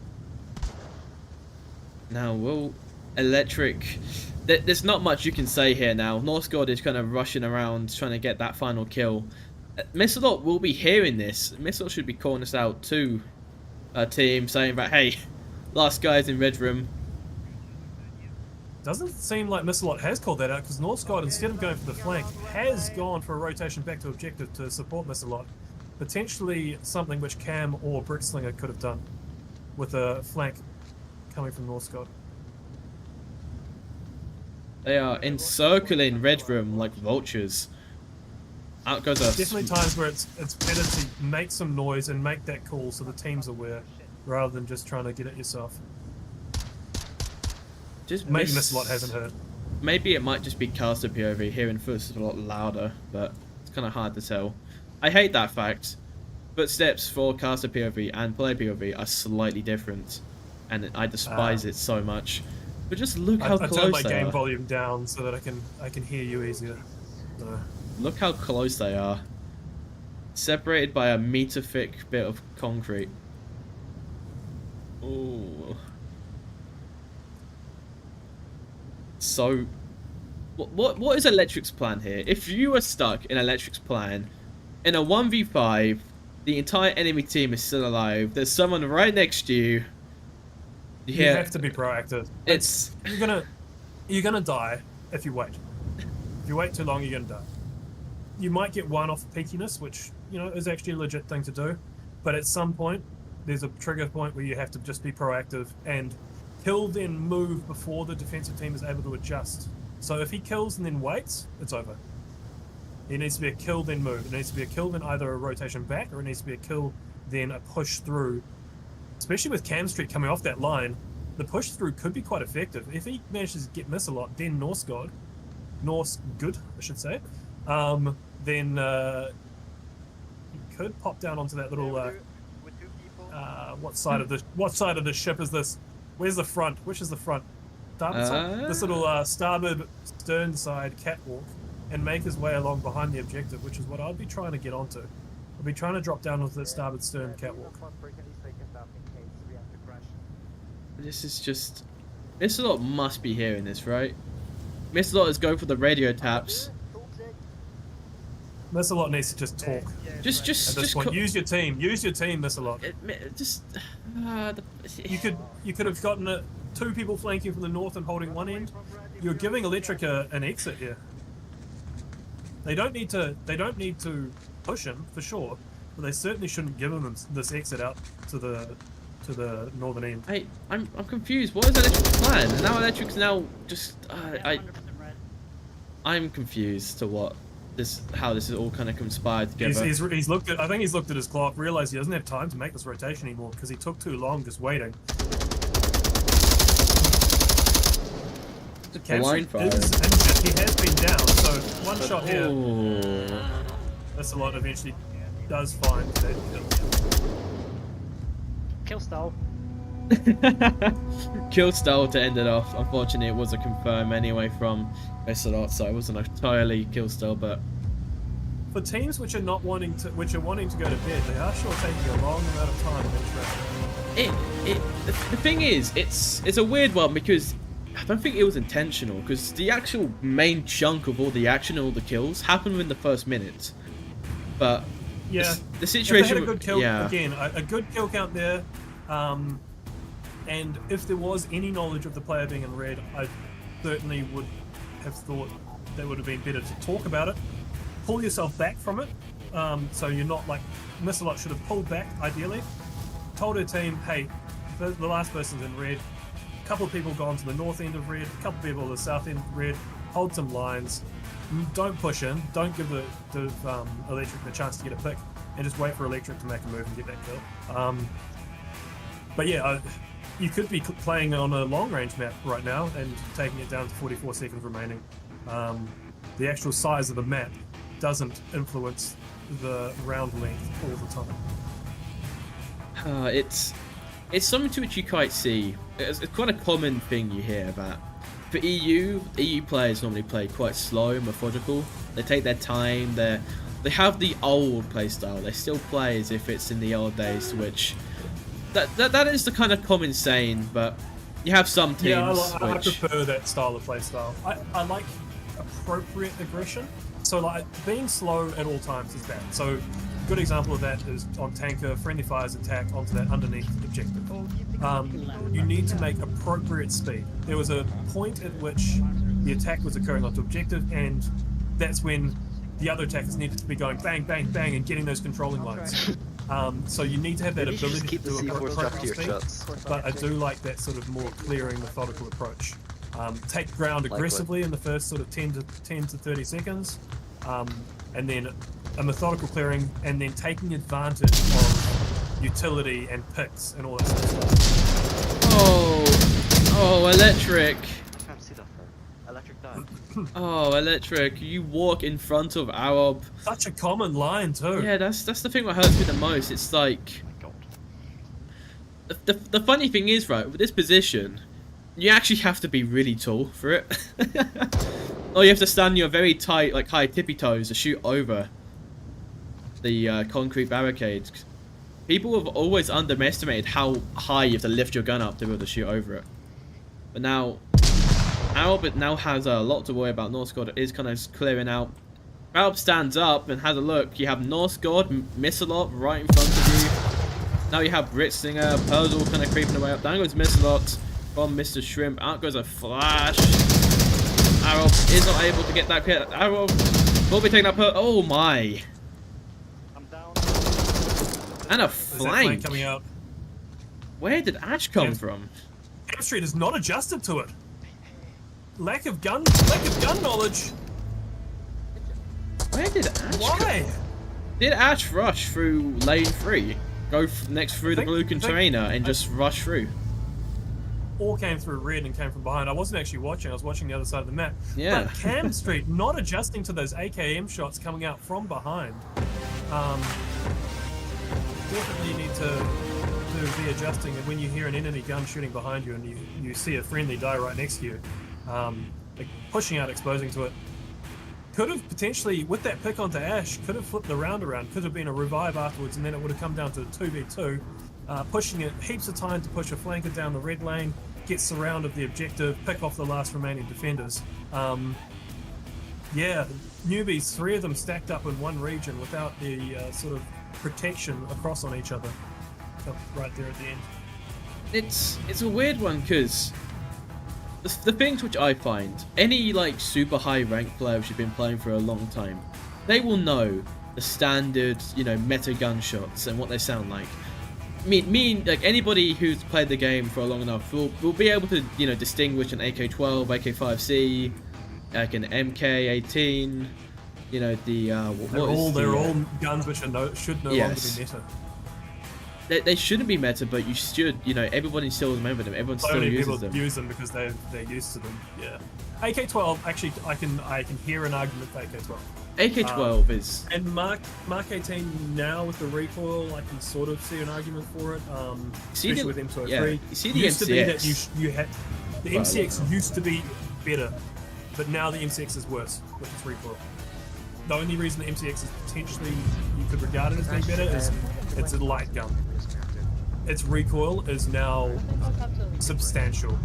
Now, will Electric... There's not much you can say here now. Northgard is kind of rushing around trying to get that final kill. Missalot will be hearing this. Missalot should be calling us out to a team saying that, hey, last guy's in red room. Doesn't seem like Missalot has called that out because Northgard, instead of going for the flank, has gone for a rotation back to objective to support Missalot. Potentially something which Cam or Brickslinger could have done with a flank coming from Northgard. They are encircling red room like vultures. Out goes us. Definitely times where it's better to make some noise and make that call so the team's aware, rather than just trying to get it yourself. Just maybe Missalot hasn't heard. Maybe it might just be caster POV. Hearing first is a lot louder, but it's kind of hard to tell. I hate that fact. Footsteps for caster POV and play POV are slightly different, and I despise it so much. But just look how close they are. I turned my game volume down so that I can hear you easier. So. Look how close they are. Separated by a meter thick bit of concrete. Ooh. So, what is Electric's plan here? If you were stuck in Electric's plan, in a 1v5, the entire enemy team is still alive. There's someone right next to you. You have to be proactive. It's you're gonna die if you wait. If you wait too long, you're gonna die. You might get one off peakiness, which is actually a legit thing to do, but at some point there's a trigger point where you have to just be proactive and kill then move before the defensive team is able to adjust. So if he kills and then waits, it's over. It needs to be a kill then move. It needs to be a kill then either a rotation back, or it needs to be a kill then a push through. Especially with Cam Street coming off that line, the push through could be quite effective. If he manages to get Missalot, then Northgard, I should say, then he could pop down onto that little. What side of the ship is this? Where's the front? Which is the front? this little starboard stern side catwalk, and make his way along behind the objective, which is what I'd be trying to get onto. I'd be trying to drop down with the starboard stern catwalk. This is just... Missalot must be hearing this, right? Missalot is going for the radio taps. Missalot needs to just talk. At this point, use your team, Missalot. You could have gotten two people flanking from the north and holding one end. You're giving Electric an exit here. They don't need to push him for sure, but they certainly shouldn't give him this exit out to the northern end. Hey, I'm confused. What is Electric's plan? Now Electric's just I'm confused to how this is all kind of conspired together. He's looked at. I think he's looked at his clock, realized he doesn't have time to make this rotation anymore because he took too long just waiting. Blind fire. He has been down, so one shot here. Missalot eventually does find that Kill stall. Kill stall to end it off. Unfortunately, it was a confirm anyway from Missalot, so it wasn't entirely kill stall, but for teams which are wanting to go to bed, they are sure taking a long amount of time in each round. The thing is, it's a weird one because I don't think it was intentional, because the actual main chunk of all the action and all the kills happened in the first minute. But yeah, the situation. If they had a good kill, yeah. Again, a good kill count there, and if there was any knowledge of the player being in red, I certainly would have thought that would have been better to talk about it. Pull yourself back from it, so you're not like Missalot should have pulled back ideally. Told her team, hey, the last person's in red. A couple of people gone to the north end of red, a couple of people to the south end of red. Hold some lines. Don't push in. Don't give the Electric the chance to get a pick, and just wait for Electric to make a move and get that kill. But yeah, you could be playing on a long range map right now and taking it down to 44 seconds remaining. The actual size of the map doesn't influence the round length all the time. It's something to which you quite see. It's quite a common thing you hear about. For EU players normally play quite slow, methodical. They take their time. They have the old playstyle. They still play as if it's in the old days, which that is the kind of common saying. But you have some teams. Yeah, I prefer that style of playstyle. I like appropriate aggression. So like being slow at all times is bad. So good example of that is on Tanker, FriendlyFire's attack onto that underneath objective. You need to make appropriate speed. There was a point at which the attack was occurring onto objective, and that's when the other attackers needed to be going bang, bang, bang, and getting those controlling lines. So you need to have that ability to do appropriate speed, but I do like that sort of more clearing, methodical approach. Take ground aggressively in the first sort of 10 to 30 seconds, and then a methodical clearing, and then taking advantage of utility and picks and all that sort of stuff. Oh, Electric. I can't see that far. Electric died. Oh, Electric, you walk in front of Arab. Such a common line too. Yeah, that's the thing that hurts me the most. It's like... Oh my god. The funny thing is, right, with this position, you actually have to be really tall for it. Or you have to stand on your very tight, like high tippy toes to shoot over the concrete barricades. People have always underestimated how high you have to lift your gun up to be able to shoot over it. But now, Albert now has a lot to worry about. Northgard is kind of clearing out. Albert stands up and has a look. You have Northgard, Missalot right in front of you. Now you have Britzinger, Puzzle kind of creeping away up. Down goes Missalot from Mr. Shrimp. Out goes a flash. Arrow is not able to get that hit. Arrow will be taking up her. Oh my. I'm down. And a There's that flank. coming out. Where did Ash come Yeah. from? Ham Street is not adjusted to it. Lack of gun knowledge. Where did Ash Why? come? Did Ash rush through lane 3? Go next through the blue container and just rush through? All came through red and came from behind. I wasn't actually watching. I was watching the other side of the map. Yeah. But Cam Street not adjusting to those AKM shots coming out from behind. Definitely need to to be adjusting, and when you hear an enemy gun shooting behind you and you see a friendly die right next to you, like pushing out, exposing to it, could have potentially, with that pick onto Ash, could have flipped the round around, could have been a revive afterwards, and then it would have come down to 2v2, pushing it heaps of time to push a flanker down the red lane, get surround of the objective, pick off the last remaining defenders. Yeah, Newbies, 3 of them stacked up in one region without the sort of protection across on each other. So right there at the end. It's a weird one because the things which I find, any like super high ranked player which have been playing for a long time, they will know the standard, meta gunshots and what they sound like. Like anybody who's played the game for long enough will be able to, distinguish an AK-12, AK-5C, like an MK-18, They're all guns which should no longer be meta. They shouldn't be meta, but you should, everybody still remember them. Everyone still Only uses people them. use them because they're used to them. Yeah. AK-12, actually, I can hear an argument for AK-12. AK-12 is... And Mark 18 now with the recoil, I can sort of see an argument for it. Especially with M203. Yeah, you see the used MCX. to be that you had the MCX used to be better, but now the MCX is worse with its recoil. The only reason the MCX is potentially you could regard it as being better is it's a light gun. Its recoil is now substantial.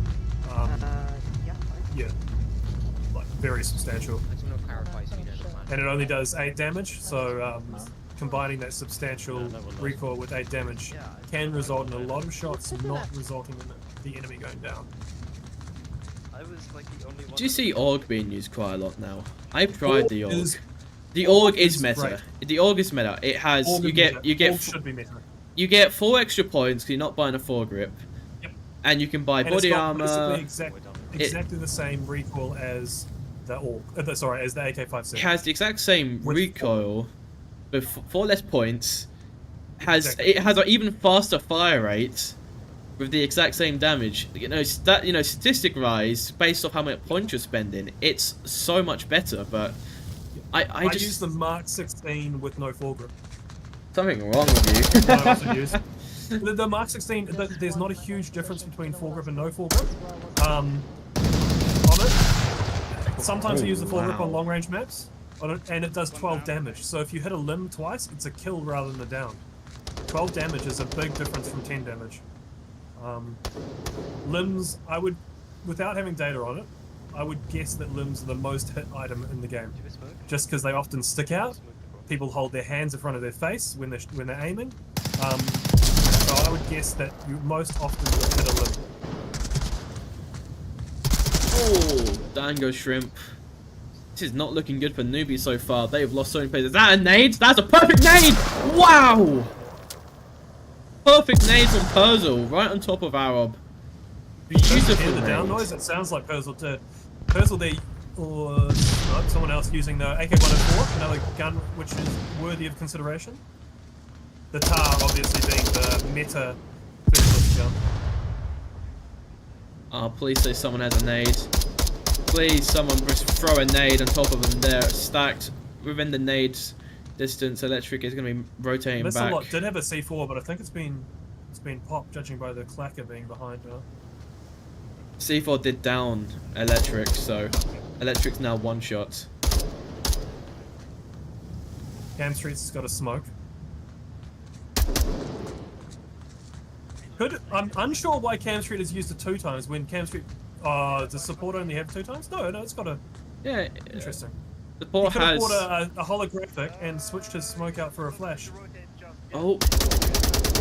Yeah, like very substantial. I just want to clarify so you don't mind. And it only does 8 damage, so combining that substantial recoil with 8 damage can result in a lot of shots, not resulting in the enemy going down. I was like the only one. Do you see AUG being used quite a lot now? I've tried the AUG. Is- The AUG is is meta. great. The AUG is meta. It has All you should be meta. you get 4 extra points because you're not buying a foregrip. Yep. And you can buy And body it's got armor. basically exactly the same recoil as the AUG. Sorry, as the AK-5C. It has the exact same With recoil, with 4 less points. Exactly. It has an even faster fire rate, with the exact same damage. Statistic rise based off how much points you're spending. It's so much better, but I just use the Mark 16 with no foregrip. something wrong with No, I you. also use the Mark 16. There's not a huge difference between foregrip and no foregrip. On it, sometimes I use the foregrip on long range maps, and it does 12 damage. So if you hit a limb twice, it's a kill rather than a down. 12 damage is a big difference from 10 damage. Limbs, I would, without having data on it, I would guess that limbs are the most hit item in the game, just because they often stick out. People hold their hands in front of their face when they're aiming. So I would guess that you most often will hit a limb. Oh, Dango Shrimp. This is not looking good for Newbies so far. They've lost so many players. Is that a nade? That's a perfect nade! Wow! Perfect nade from Perzel, right on top of Arab. Did you Beautiful hear the down nade. noise? It sounds like Perzel did. Perzel, or no, someone else using the AK-104, another gun which is worthy of consideration. The Tar obviously being the meta specialist gun. Oh, please say someone has a nade. Please, someone just throw a nade on top of them there, stacked within the nade distance. Electric is going to be rotating back. Missalot did have a C4, but I think it's been popped, judging by the clacker being behind her. C4 did down Electric, so Electric's now one shot. Cam Street's got a smoke. I'm unsure why Cam Street has used it 2 times when Cam Street. Does support only have 2 times? No, it's got a. Yeah, Interesting. the He ball could have has. bought a holographic and switched his smoke out for a flash. Oh,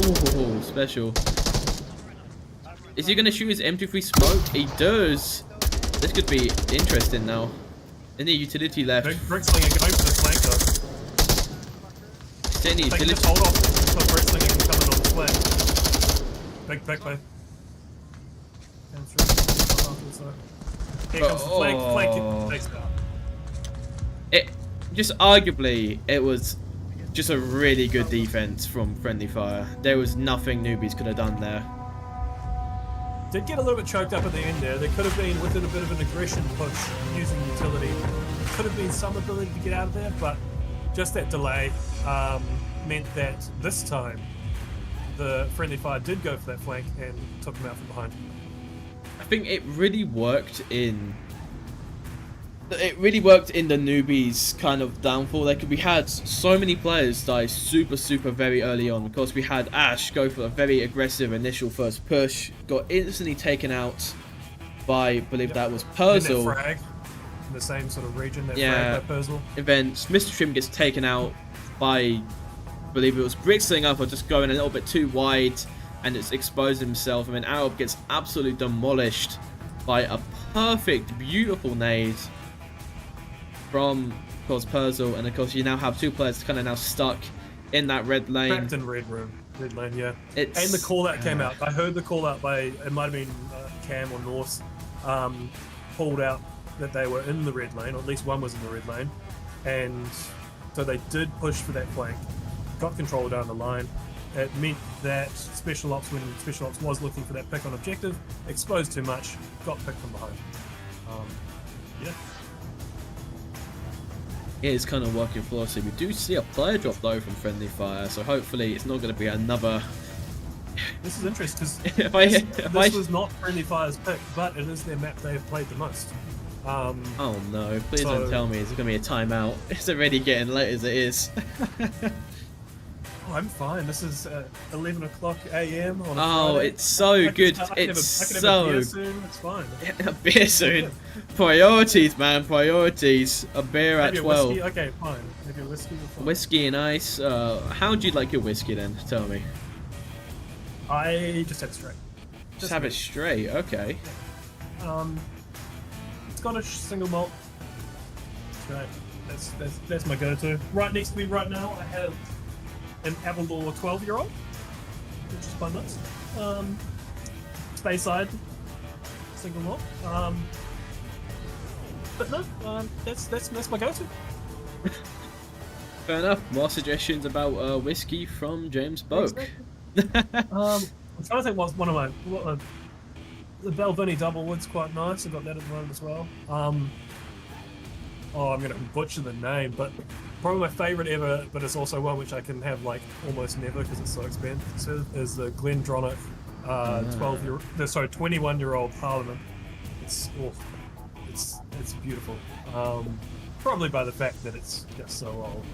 ooh, special. Is he gonna shoot his M23 smoke? He does. This could be interesting now. Any utility left? Big Brickslinger can open this flank though. Is there any They can utility? just hold off so Brickslinger can come in on the flank. Big pick play. Cam Street. Here comes the flank. Flank takes it out. It just arguably it was just a really good defense from FriendlyFire. There was nothing Newbies could have done there. Did get a little bit choked up at the end there. There could have been, within a bit of an aggression push using utility, could have been some ability to get out of there, but just that delay meant that this time the Friendly Fire did go for that flank and took him out from behind. I think it really worked in. It really worked in the Newbies kind of downfall. Like, we had so many players die super very early on. Of course, we had Ash go for a very aggressive initial first push, got instantly taken out by, I believe that was Persil. Frag in the same sort of region, that Yeah. frag by Persil. Events. Mr. Trim gets taken out by, I believe it was Brixling up or just going a little bit too wide, and it's exposed himself. And then Arab gets absolutely demolished by a perfect, beautiful nade from, of course, Persil. And of course, you now have two players kind of now stuck in that red lane. Trapped in red lane, yeah. It's, And the call out came out. I heard the call out by, it might have been Cam or Norse, pulled out that they were in the red lane, or at least one was in the red lane. And so they did push for that flank, got control down the line. It meant that Special Ops, when Special Ops was looking for that pick on objective, exposed too much, got picked from behind. Yeah. It is kind of working flawlessly. We do see a player drop though from Friendly Fire, so hopefully it's not going to be another. This is interesting If because I this was not Friendly Fire's pick, but it is their map they have played the most. Oh no, please So- don't tell me it's going to be a timeout. It's already getting late as it is. Oh, I'm fine. This is 11 o'clock a.m. on a Oh, Friday. it's so I can- good. I can It's have a so beer soon. It's fine. a beer soon. Priorities, man, priorities. A beer at Maybe a 12. whiskey. Okay, fine. Maybe a whiskey. Fine. Whiskey and ice. How do you like your whiskey then? Tell me. I just had straight. Just have me. it straight. Okay. Scottish single malt. Right. That's my go-to. Right next to me right now, I have an Avalor 12-year-old, which is quite nice. Speyside single malt. But no, that's my go-to. Fair enough. More suggestions about whiskey from James Boak. I'm trying to think what's one of my the Belvini Doublewood's quite nice. I got that at the moment as well. Oh, I'm gonna butcher the name, but probably my favourite ever, but it's also one which I can have like almost never because it's so expensive, is the Glendronach 21-year-old Parliament. It's beautiful. Probably by the fact that it's just so old,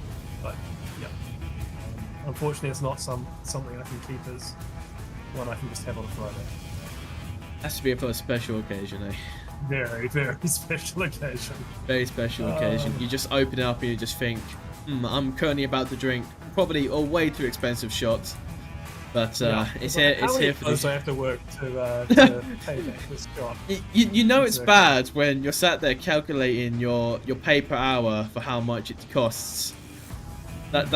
but yeah. Unfortunately, it's not something I can keep as one I can just have on a Friday. Has to be for a special occasion, eh? Very, very special occasion. Very special occasion. You just open it up and you just think, I'm currently about to drink probably a way too expensive shot. But it's here. It's here for this. I have to work to pay back this shot. You know it's Exactly. bad when you're sat there calculating your pay per hour for how much it costs. That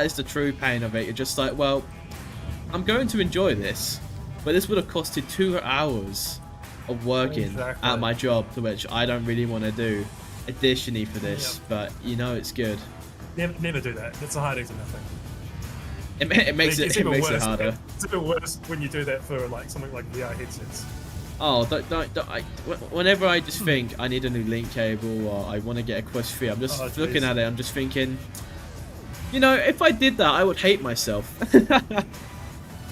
is the true pain of it. You're just like, well, I'm going to enjoy this, but this would have costed 2 hours of working Exactly. at my job, to which I don't really want to do additionally for this. Yep. But you know it's good. Never do that. It's a hard exit, I think. It makes it even makes it worse. harder. It's even worse when you do that for like something like VR headsets. Oh, whenever I just think I need a new link cable or I want to get a Quest 3, I'm just Oh, looking jeez. at it, I'm just thinking, you know, if I did that, I would hate myself.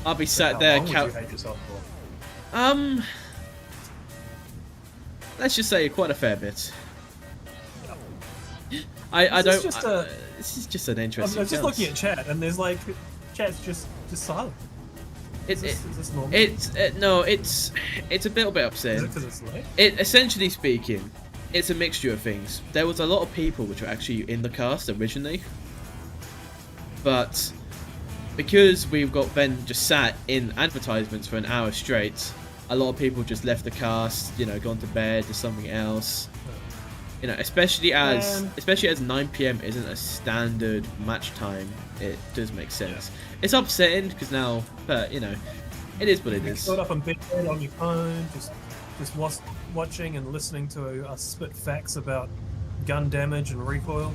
I'll be sat How there, long would you hate yourself for? let's just say quite a fair bit. I This is don't. just this is just an I'm interesting. just looking at chat, and there's like, chat's just silent. Is this normal? It's a little bit Is upsetting. it because it's late? Essentially speaking, it's a mixture of things. There was a lot of people which were actually in the cast originally, but because we've got Ben just sat in advertisements for an hour straight, a lot of people just left the cast, you know, gone to bed or something else. You know, especially as 9 PM isn't a standard match time, it does make sense. It's upsetting because now, but you know, it is what it is. Stood up in bed on your phone, just watching and listening to us spit facts about gun damage and recoil.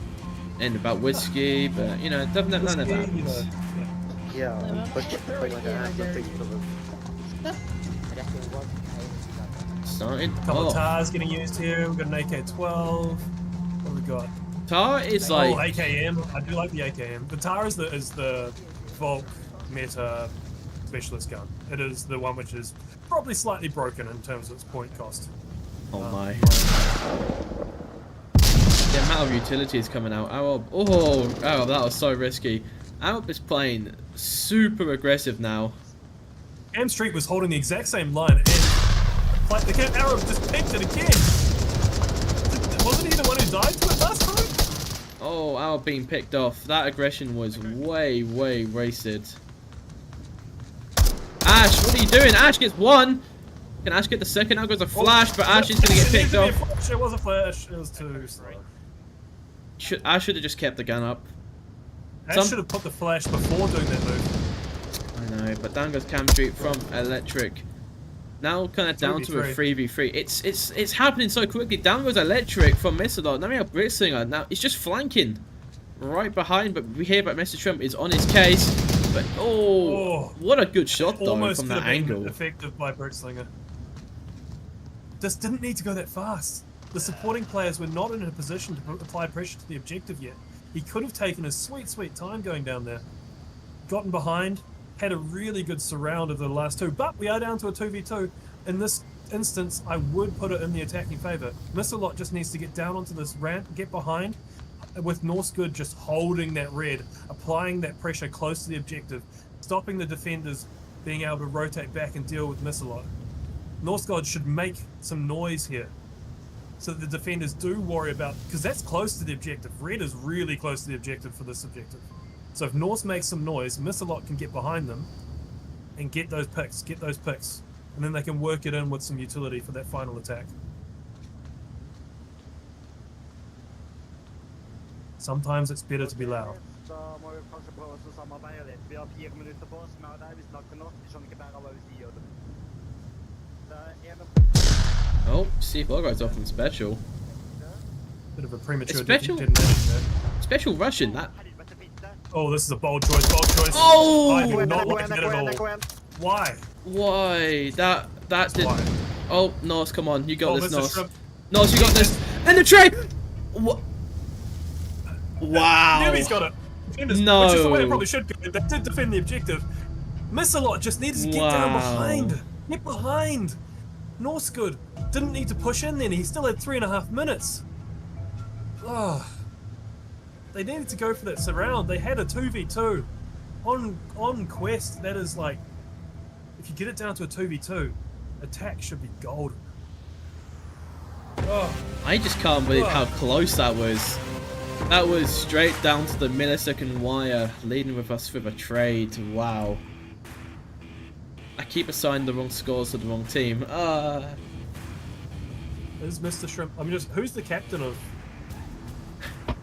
And about whiskey, but you know, none of that. You know, yeah. Yeah, but like I think Starting. Couple of Oh, TARs getting used here. We've got an AK-12. What have we got? Tar is Oh, like AKM. I do like the AKM. The TAR is the Volk meta specialist gun. It is the one which is probably slightly broken in terms of its point cost. Oh my. The amount of utilities coming out. Arab. Oh, Arab, that was so risky. Arab is playing super aggressive now. Cam Street was holding the exact same line, and like the Cam Arab just picked it again. Wasn't he the one who died to it last time? Oh, Arab being picked off. That aggression was way wasted. Ash, what are you doing? Ash gets one. Can Ash get the second? Now goes a flash, but Ash is going to get picked off. It was a flash. It was too slow. Ash should have just kept the gun up. Ash should have put the flash before doing that move. I know, but down goes Cam Street from Electric. Now kind of down to a 3v3. It's happening so quickly. Down goes Electric from Missadot. Now we have Britsinger. Now it's just flanking right behind, but we hear that Mr. Trump is on his case. But what a good shot though Almost from could that have been angle. effective by Britsinger. Just didn't need to go that fast. The supporting players were not in a position to apply pressure to the objective yet. He could have taken his sweet time going down there. Gotten behind, had a really good surround of the last two, but we are down to a 2v2. In this instance, I would put it in the attacking favour. Missalot just needs to get down onto this ramp, get behind, with Norsegood just holding that red, applying that pressure close to the objective, stopping the defenders being able to rotate back and deal with Missalot. Norsegood should make some noise here, so that the defenders do worry about, because that's close to the objective. Red is really close to the objective for this objective. So if Norse makes some noise, Missalot can get behind them and get those picks, and then they can work it in with some utility for that final attack. Sometimes it's better to be loud. Da må vi kanskje prøve å samarbeide litt. Vi har 4 minutter på oss, men det er vi snakker nå. Vi skjønner ikke bare hva vi sier. Det er Oh, C4 goes off in special. Bit of a premature Special? detonation there. Special Russian, that. Oh, this is a bold choice, Oh! I do not like it at all. Why? Why? That did. Why? Oh, Norse, come on, you got Oh, this, Mr. Norse. Shrimp. Norse, you got this. And the trade. What? Wow. Newbies got it. Defenders, No. Which is the way it probably should go. They did defend the objective. Missalot just needed to get down behind. Get behind. Norsegood didn't need to push in then. He still had 3.5 minutes. Oh. They needed to go for that surround. They had a 2v2. On quest, that is like, if you get it down to a 2v2, attack should be golden. Oh. I just can't believe how close that was. That was straight down to the millisecond wire, leading with us with a trade. Wow. I keep assigning the wrong scores to the wrong team. Is Mr. Shrimp? I'm just. Who's the captain of?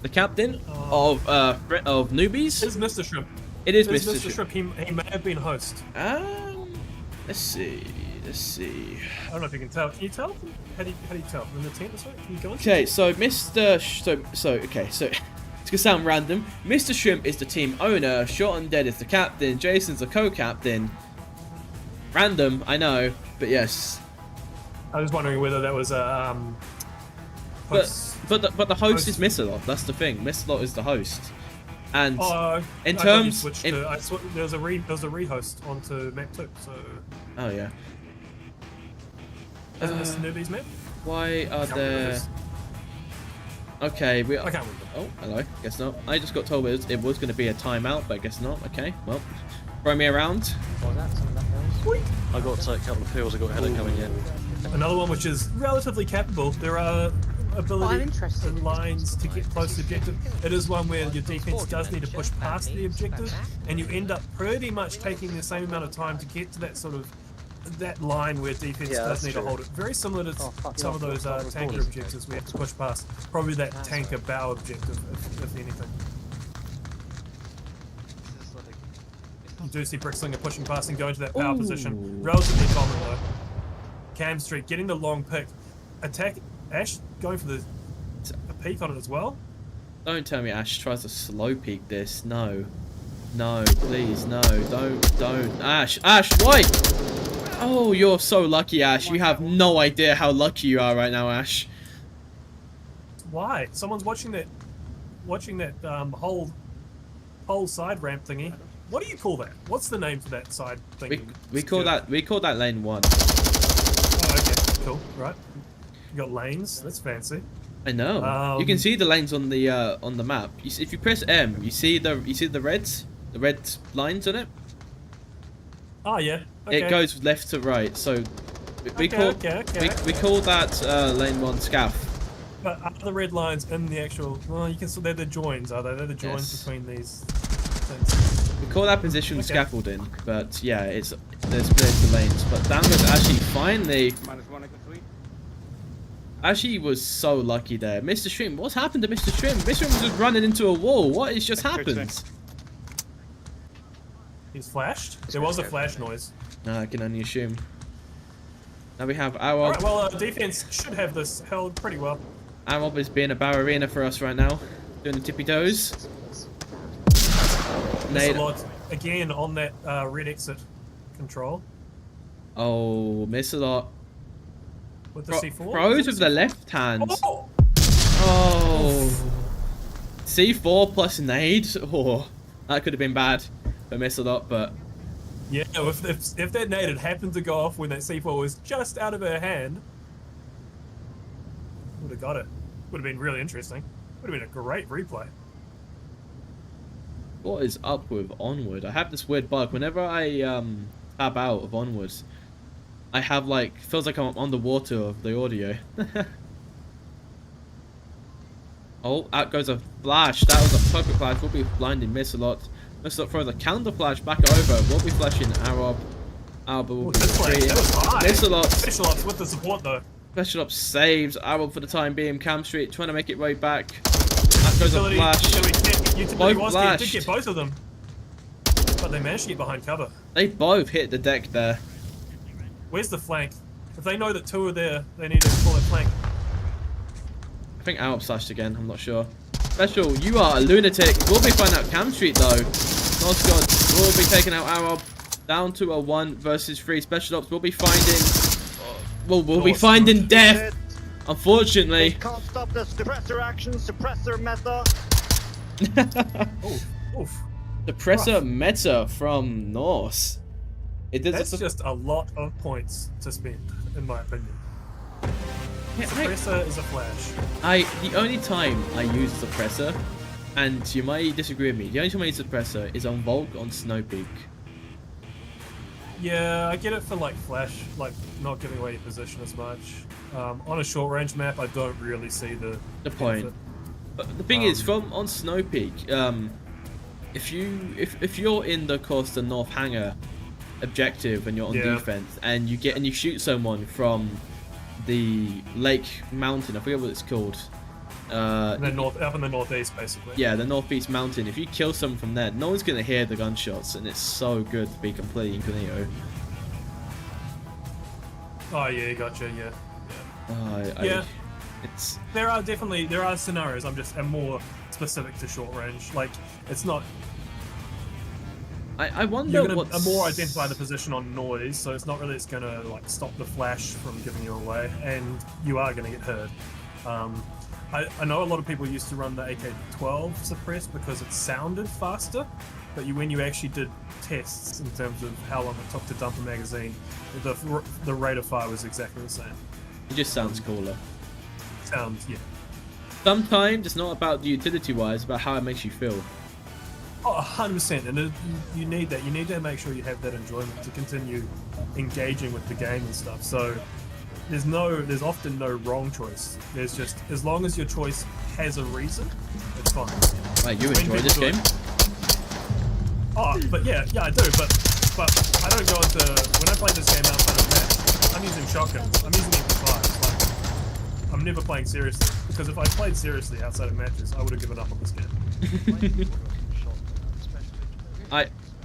The captain of Newbies? Is Mr. Shrimp? It is Mr. Mr. Shrimp. He may have been host. Let's see. I don't know if you can tell. Can you tell? How do you tell? In the tent or something? Can you go into Okay, so Mr. So it's gonna sound random. Mr. Shrimp is the team owner. Short Undead is the captain. Jason's the co-captain. Random, I know, but yes. I was wondering whether that was a host. But the host is Missalot. That's the thing. Missalot is the host. And in I thought terms, you switched to, there was a rehost onto map 2. So oh yeah. isn't this Newbies map? Why are Can't remember there? this. Okay, we. I can't remember. Oh, hello. Guess not. I just got told it was going to be a timeout, but I guess not. Okay, well, throw me around. What was that? Some of that goes? I got a couple of pills. I got a headache coming in. Another one which is relatively capable. There are ability interested in and lines to get close to the objective. It is one where your defense does need to push past the objective, and you end up pretty much taking the same amount of time to get to that sort of that line where defense does need to hold it. Very similar to some of those tanker objectives we have to push past. Probably that tanker bow objective, if anything. You do see Brickslinger pushing past and going to that power position. Relatively common though. Cam Street getting the long pick. Attack. Ash going for the peek on it as well. Don't tell me Ash tries to slow peek this. No. No, please, no. Don't. Ash, why? Oh, you're so lucky, Ash. You have no idea how lucky you are right now, Ash. Why? Someone's watching that whole side ramp thingy. What do you call that? What's the name for that side thing? We call that lane 1. Oh, okay, cool. Right. You got lanes. That's fancy. I know. You can see the lanes on the map. If you press M, you see the red lines on it. Oh yeah. Okay. It goes left to right. So we call that lane 1 scaff. But are the red lines in the actual? Well, you can. So they're the joins, are they? They're the joins Yes. between these things. We call that position Okay. scaffolding. But yeah, there's the lanes. But that was actually finally. Actually, was so lucky there. Mr. Stream, what's happened to Mr. Stream? Mr. Stream was just running into a wall. What has just happened? He's flashed. There was a flash noise. No, I can only assume. Now we have our Alright, well, defense should have this held pretty well. Arob is being a ballerina for us right now, doing the tippy toes. There's a lot again on that red exit control Oh, miss a lot. with the C4. Pros with the left hand. Oh! Oh. C4 plus nade. Oh, that could have been bad. I miss a lot, but Yeah, if that nade had happened to go off when that C4 was just out of her hand, would have got it. Would have been really interesting. Would have been a great replay. what is up with Onward? I have this weird bug. Whenever I tab out of Onward, I have like feels like I'm on the water of the audio. Oh, out goes a flash. That was a perfect flash. We'll be blinding miss a lot. Miss a lot throws a counter flash back over. We'll be flashing Arob. Arob will Ooh, be this play, that was high. miss a lot. Special ops with the support though. Special ops saves Arob for the time being. Cam Street trying to make it right back. That goes a flash. Utility Both was flashed. did get both of them, but they managed to get behind cover. They both hit the deck there. Where's the flank? If they know that two are there, they need to pull a flank. I think Arob slashed again. I'm not sure. Special, you are a lunatic. We'll be finding out Cam Street though. North God will be taking out Arob. Down to a 1 versus 3. Special ops will be finding. We'll be finding death. They Unfortunately. can't stop the suppressor action, suppressor meta. Oof, oof. Suppressor meta from Norse. It does. That's just a lot of points to spend, in my opinion. Yeah, Suppressor is a flash. The only time I use suppressor, and you might disagree with me, the only time I use suppressor is on Volk on Snow Peak. Yeah, I get it for like flash, like not giving away your position as much. On a short range map, I don't really see the point. benefit. But the thing is, on Snow Peak, if you're in the Costa North Hangar objective and you're on defense, and you shoot someone from the Lake Mountain, I forget what it's called. Up in the northeast, basically. Yeah, the Northeast Mountain. If you kill someone from there, no one's gonna hear the gunshots, and it's so good to be completely incognito. Oh yeah, gotcha. Yeah. It's There are scenarios. I'm more specific to short range. Like it's not. I wonder You're gonna what's more identify the position on noise, so it's not really it's gonna like stop the flash from giving you away, and you are gonna get heard. I know a lot of people used to run the AK-12 suppress because it sounded faster, but when you actually did tests in terms of how long it took to dump a magazine, the rate of fire was exactly the same. It just sounds cooler. Yeah. Sometimes it's not about the utility-wise, it's about how it makes you feel. Oh, 100%, and you need that. You need to make sure you have that enjoyment to continue engaging with the game and stuff. So there's often no wrong choice. There's just, as long as your choice has a reason, it's fine. Wait, you enjoy this game? Oh, but yeah, I do. But I don't go into when I play this game outside of match. I'm using shotguns. I'm using MP5s. Like, I'm never playing seriously because if I played seriously outside of matches, I would have given up on this game.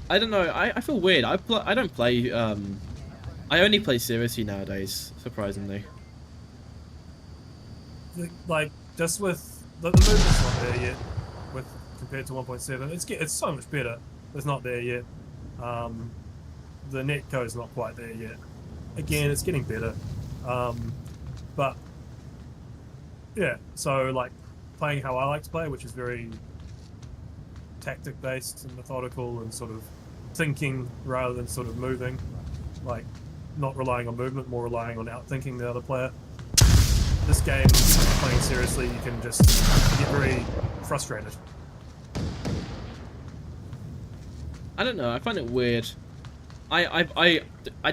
I don't know. I feel weird. I don't play. I only play seriously nowadays. Surprisingly. Like just with the movement's not there yet. With compared to 1.7, it's so much better. It's not there yet. The netcode's not quite there yet. Again, it's getting better. But yeah, so like playing how I like to play, which is very tactic based and methodical and sort of thinking rather than sort of moving, like not relying on movement, more relying on outthinking the other player. This game, playing seriously, you can just get very frustrated. I don't know. I find it weird. I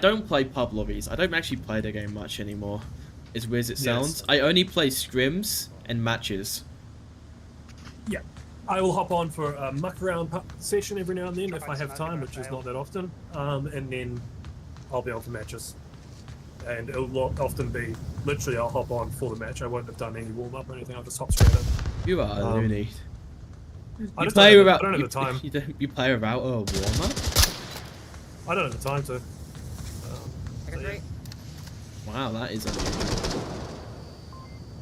don't play pub lobbies. I don't actually play the game much anymore. As weird as it sounds, I only play scrims and matches. Yeah, I will hop on for a muck around session every now and then if I have time, which is not that often, and then I'll be on for matches. And it'll often be literally I'll hop on for the match. I won't have done any warm up or anything. I'll just hop straight in. You are a loony. I You play without. I don't have the time. You play without a warm up. I don't have the time to. Second yeah. rate. Wow, that is unusual.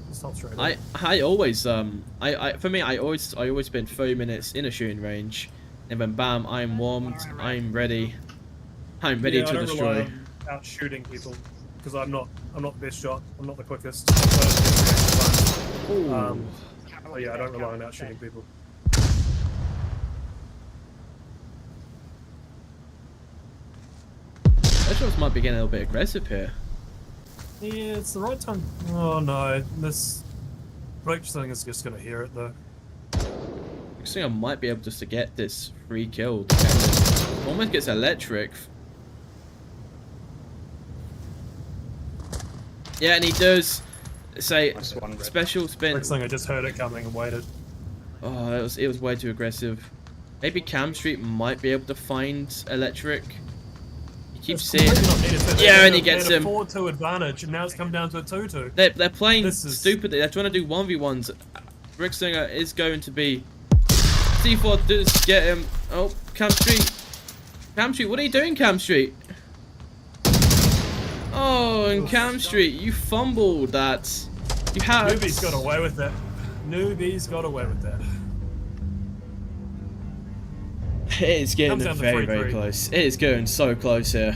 Just hop straight in. I always for me I always spend 30 minutes in a shooting range, and then bam, I'm warmed, I'm ready to I don't destroy. rely on out shooting people because I'm not the best shot. I'm not the quickest. Ooh. But yeah, I don't rely on out shooting people. Those might be getting a little bit aggressive here. Yeah, it's the right time. Oh no, this breach thing is just gonna hear it though. I think I might be able just to get this free kill. Almost gets electric. Yeah, and he does say special spin. Next thing I just heard it coming and waited. Oh, it was way too aggressive. Maybe Cam Street might be able to find electric. He keeps saying, yeah, and he gets him. 4-2 advantage, and now it's come down to a 2-2. They're playing stupidly. They're trying to do 1v1s. Brixinger is going to be. C4 does get him. Oh, Cam Street. Cam Street, what are you doing, Cam Street? Oh, and Cam Street, you fumbled that. You had. Newbies got away with that. Newbies got away with that. It's getting Comes down to very, 3-3. very close. It is going so close here.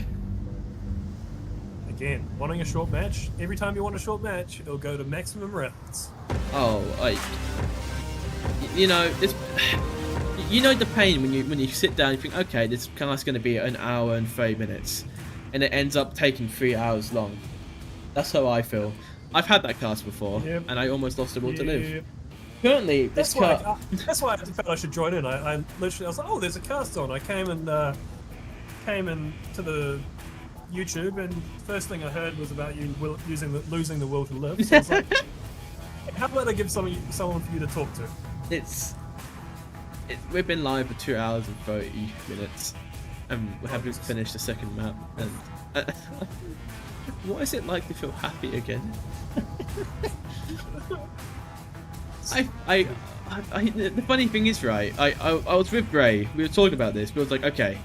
Again, wanting a short match. Every time you want a short match, it'll go to maximum rounds. Oh, like, you know, it's, you know the pain when you sit down and you think, okay, this class is going to be an hour and 30 minutes, and it ends up taking 3 hours long. That's how I feel. I've had that class before, and I almost lost the will to live. Currently, this car. That's why I felt I should join in. I literally, I was like, oh, there's a cast on. I came in to the YouTube, and first thing I heard was about you losing the will to live. So I was like, how about I give someone for you to talk to? We've been live for 2 hours and 30 minutes, and we haven't finished the second map. And what is it like to feel happy again? The funny thing is, right, I was with Gray, we were talking about this, we was like, okay,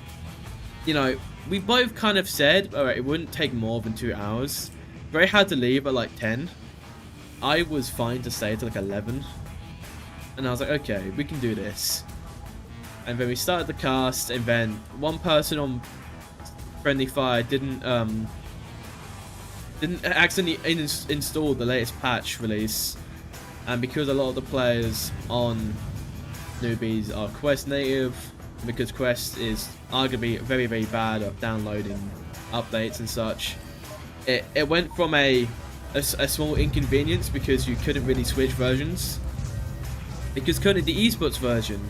you know, we both kind of said, alright, it wouldn't take more than 2 hours. Gray had to leave at like 10. I was fine to stay till like 11. And I was like, okay, we can do this. And then we started the cast, and then one person on FriendlyFire didn't accidentally install the latest patch release. And because a lot of the players on Newbies are Quest native, because Quest is arguably very, very bad at downloading updates and such, it went from a small inconvenience because you couldn't really switch versions. Because currently the esports version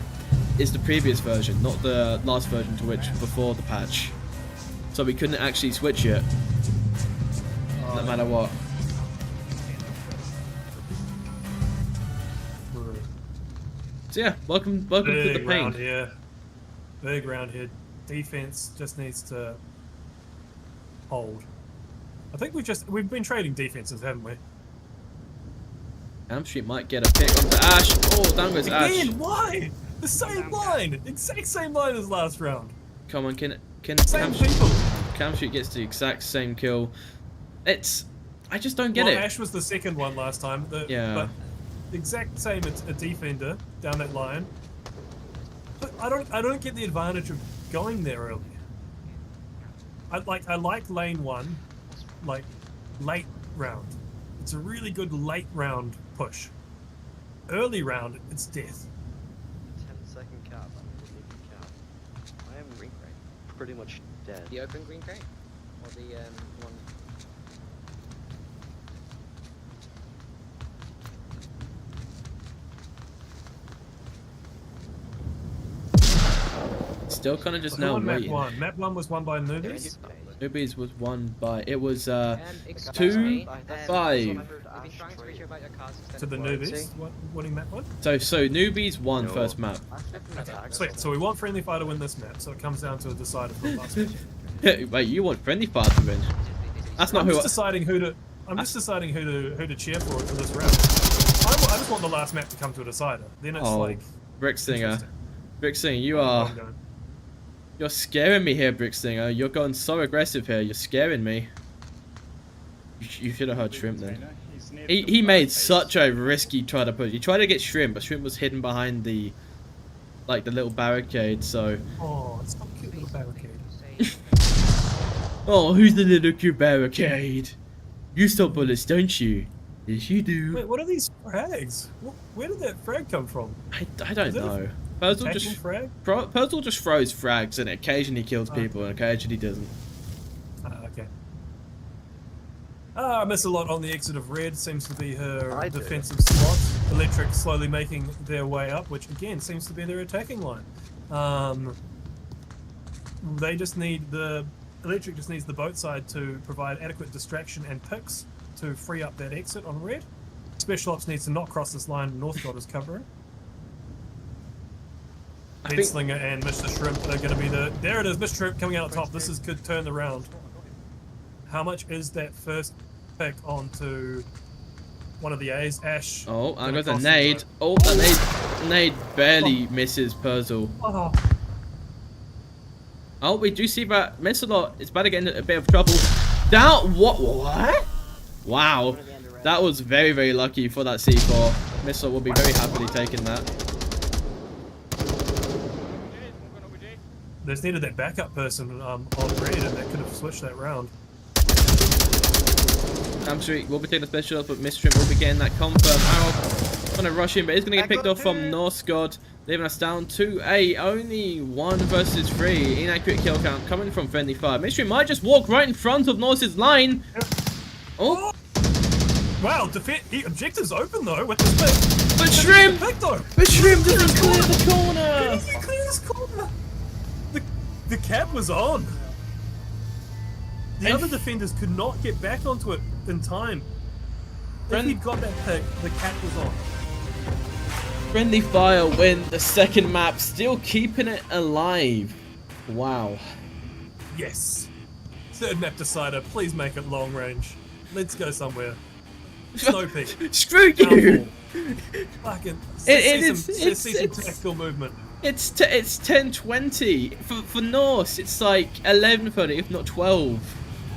is the previous version, not the last version to which before the patch. So we couldn't actually switch it, no matter what. So yeah, welcome to the pain. Round here. Big round here. Defense just needs to hold. I think we've been trading defenses, haven't we? Cam Street might get a pick onto Ash. Oh, down goes Ash. Again, why? The same line! Exact same line as last round. Come on, can Same people. Cam Street gets the exact same kill. I just don't get it. Ash was the second one last time. Yeah. But the exact same a defender down that line. But I don't get the advantage of going there early. I like lane 1, like late round. It's a really good late round push. Early round, it's death. 10-second cap. I am ring rate. pretty much dead. The open green crate? Or the one... Still kind of just Who now won map waiting. 1? Map 1 was won by There Newbies. is- Newbies was won by, it was excuse me, 5. We've been trying to reach you about your cards instead To the of Newbies. Winning map 1? So Newbies won No. first map. Sweet. So we want FriendlyFire to win this map, so it comes down to a decider for the last match. Wait, you want Friendly Fire to win? That's not I'm who. just deciding who to. I'm just deciding who to cheer for this round. I just want the last map to come to a decider. Then it's Oh, like Bricksinger. interesting. Bricksinger, you I'm are. going. You're scaring me here, Bricksinger. You're going so aggressive here. You're scaring me. You should have heard Shrimp then. He made such a risky try to push. He tried to get Shrimp, but Shrimp was hidden behind the little barricade. So, Oh, it's not a cute little barricade. oh, who's the little cute barricade? You stop bullets, don't you? Yes, you do. Wait, what are these frags? Where did that frag come from? I don't Is it a know. Puzzle Attacking just frag? Puzzle just throws frags and occasionally kills Oh. people and occasionally doesn't. Okay. I miss a lot on the exit of red. Seems to be her I do. defensive slot. Electric slowly making their way up, which again seems to be their attacking line. They just need Electric just needs the boat side to provide adequate distraction and picks to free up that exit on red. Special Ops needs to not cross this line. Northgod is covering. I think Slinger and Mr. Shrimp are going to be the... There it is, Mr. Shrimp coming out on top. This could turn the round. How much is that first pick onto one of the A's? Ash. oh, I gonna got the cross nade. the Oh, the nade barely misses Puzzle. Oh, Oh, we do see that Missalot is about to get in a bit of trouble. Down what? Wow, that was very, very lucky for that C4. Missalot will be very happily taking that. they just needed that backup person on red, and that could have switched that round. Street will be taking the special, but Mistrim will be getting that confirm. Arrow gonna rush in, but he's gonna get picked off from Northgod, leaving us down to only 1 versus 3. Inaccurate kill count coming from FriendlyFire. Mistrim might just walk right in front of North's line. Oh, Wow, objectives open though with this pick. but Shrimp! Pick though. But Shrimp doesn't clear the corner! He cleared this corner. The cap was on. The And- other defenders could not get back onto it in time. If he'd got that pick, the cap was on. FriendlyFire win the second map, still keeping it alive. Wow. Yes. Third map decider, please make it long range. Let's go somewhere. Snow peak. Screw you! Downfall. Fucking. It's see some tactical movement. It's 10:20 for Norse. It's like 11:30, if not 12.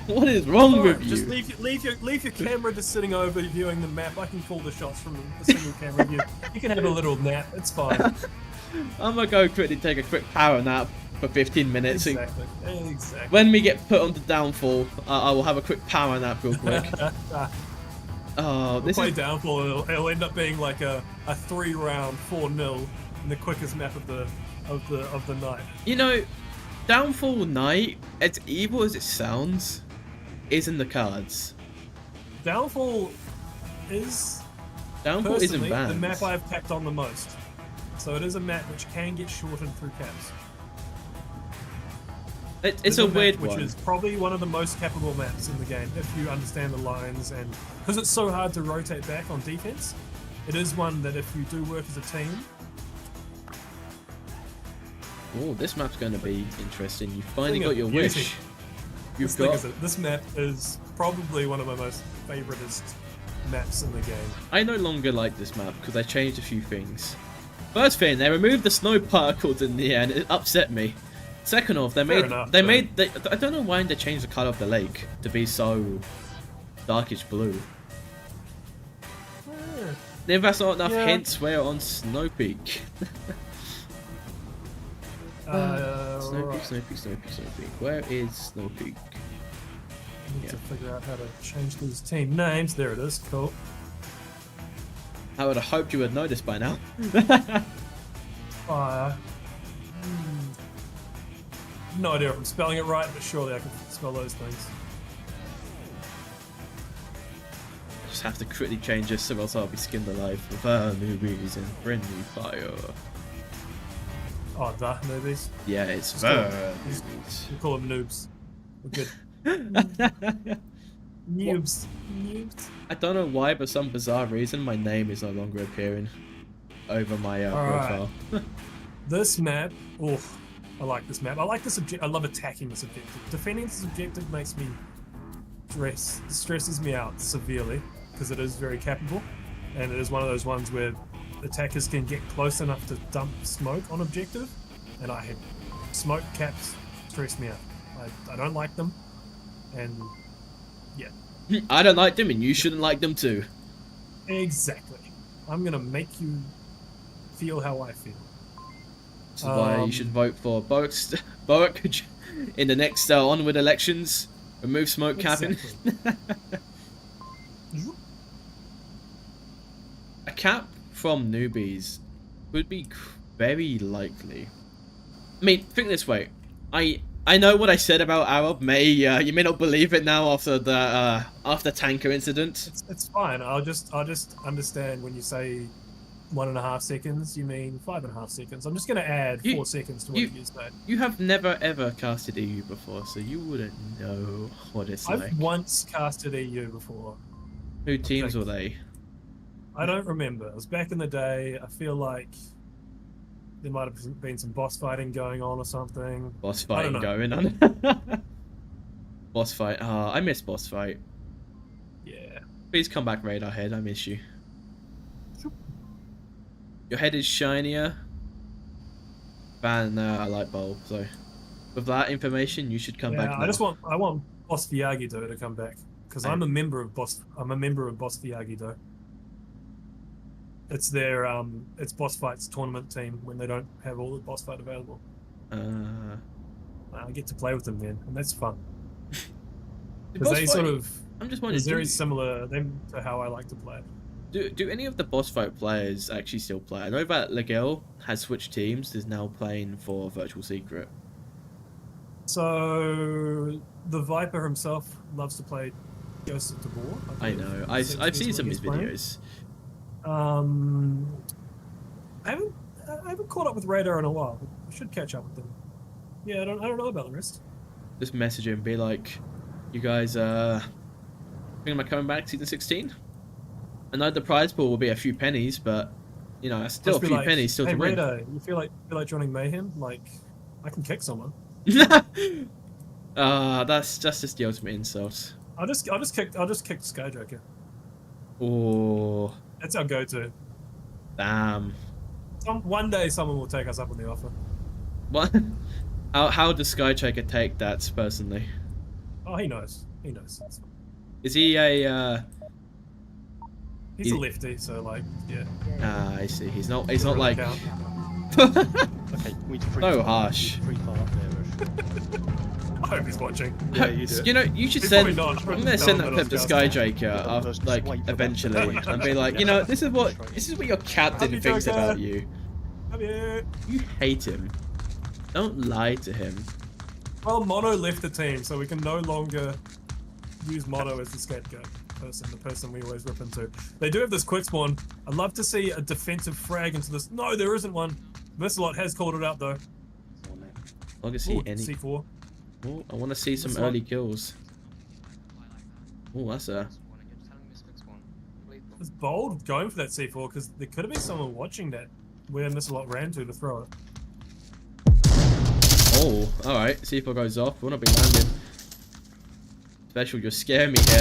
What is wrong Alright, with just you? leave your camera just sitting over viewing the map. I can call the shots from a single camera view. You can have a little nap. It's fine. I'm gonna go quickly take a quick power nap for 15 minutes. and Exactly. Exactly. When we get put onto downfall, I will have a quick power nap real quick. Oh, this Play is downfall. It'll end up being like a 3-round 4-0 in the quickest map of the night. you know, downfall night. As evil as it sounds, is in the cards. Downfall is Downfall isn't personally bad. the map I've tapped on the most. So it is a map which can get shortened through caps. It's a map weird which one. is probably one of the most cappable maps in the game if you understand the lines, and because it's so hard to rotate back on defense, it is one that if you do work as a team. Oh, this map's going to be interesting. You finally Thing got of your beauty. wish. This You've thing got. is that this map is probably one of my most favoritist maps in the game. I no longer like this map because they changed a few things. First thing, they removed the snow particles in the air, and it upset me. Second off, they enough, I don't know why they changed the color of the lake to be so darkish blue. If that's not enough Yeah. hints, we're on Snow Peak. Snow Right. Peak, Snow Peak, Snow Peak, Snow Peak. Where is Snow Peak? I need to Yeah. figure out how to change these team names. There it is. Cool. I would have hoped you would know this by now. Fire. No idea if I'm spelling it right, but surely I can spell those things. I just have to quickly change this, or else I'll be skinned alive with Newbies and FriendlyFire. Oh, the Newbies. Yeah, it's Just call Newbies. We call them noobs. We're good. Noobs. Noobs. I don't know why, but some bizarre reason my name is no longer appearing over my profile. This map, oh, I like this map. I like this objective. I love attacking this objective. Defending this objective makes me stresses me out severely because it is very capable, and it is one of those ones where attackers can get close enough to dump smoke on objective, and I had smoke caps stress me out. I don't like them, and yeah. I don't like them, and you shouldn't like them too. Exactly. I'm gonna make you feel how I feel. This is why you should vote for Boak in the next Onward elections. Remove smoke capping. Exactly. A cap from Newbies would be very likely. I mean, think this way. I know what I said about Arab. You may not believe it now after the tanker incident. It's fine. I'll just understand when you say 1.5 seconds, you mean 5.5 seconds. I'm just going to add 4 seconds to what you said. You have never ever casted EU before, so you wouldn't know what it's like. I've once casted EU before. Who teams were they? I don't remember. It was back in the day. I feel like there might have been some boss fighting going on or something. Boss fighting going on? Boss fight. Ah, I miss boss fight. Yeah. Please come back, Radar Head. I miss you. Your head is shinier than a light bulb, so with that information, you should come back. Now. I want Boss Viagido to come back because I'm a member of Boss Viagido. It's their it's boss fights tournament team when they don't have all the boss fight available. I get to play with them then, and that's fun. Because they sort of I'm just wondering, very similar to how I like to play. Do any of the boss fight players actually still play? I know that Legel has switched teams, is now playing for Virtual Secret. So the Viper himself loves to play Ghost of Tabor. I know. I've seen some of his videos. I haven't caught up with Radar in a while. I should catch up with them. Yeah, I don't know about the rest. Just message him and be like, you guys think am I coming back season 16? I know the prize pool will be a few pennies, but you know, that's still a few pennies still to win. Radar, you feel like joining Mayhem? Like, I can kick someone. That's just the ultimate insult. I'll just kick Skyjoker. Oh. That's our go-to. Damn. One day someone will take us up on the offer. What? How does Skytraker take that personally? Oh, he knows. He knows. Is he a? He's a lefty, so like, yeah. Ah, I see. He's not like. Okay, we so harsh. I hope he's watching. Yeah, you do. You know, you should send. I'm gonna send that clip to Skyjaker, like eventually, and be like, you know, this is what your captain thinks about you. You hate him. Don't lie to him. Well, Mono left the team, so we can no longer use Mono as the scapegoat person, the person we always rip into. They do have this quick spawn. I'd love to see a defensive frag into this. No, there isn't one. Missalot has called it out though. I can see any. C4. Ooh, I want to see some early kills. Oh, that's a. It's bold going for that C4 because there could have been someone watching that where Missalot ran to throw it. Oh, alright. C4 goes off. We'll not be landing. Special, you're scaring me here.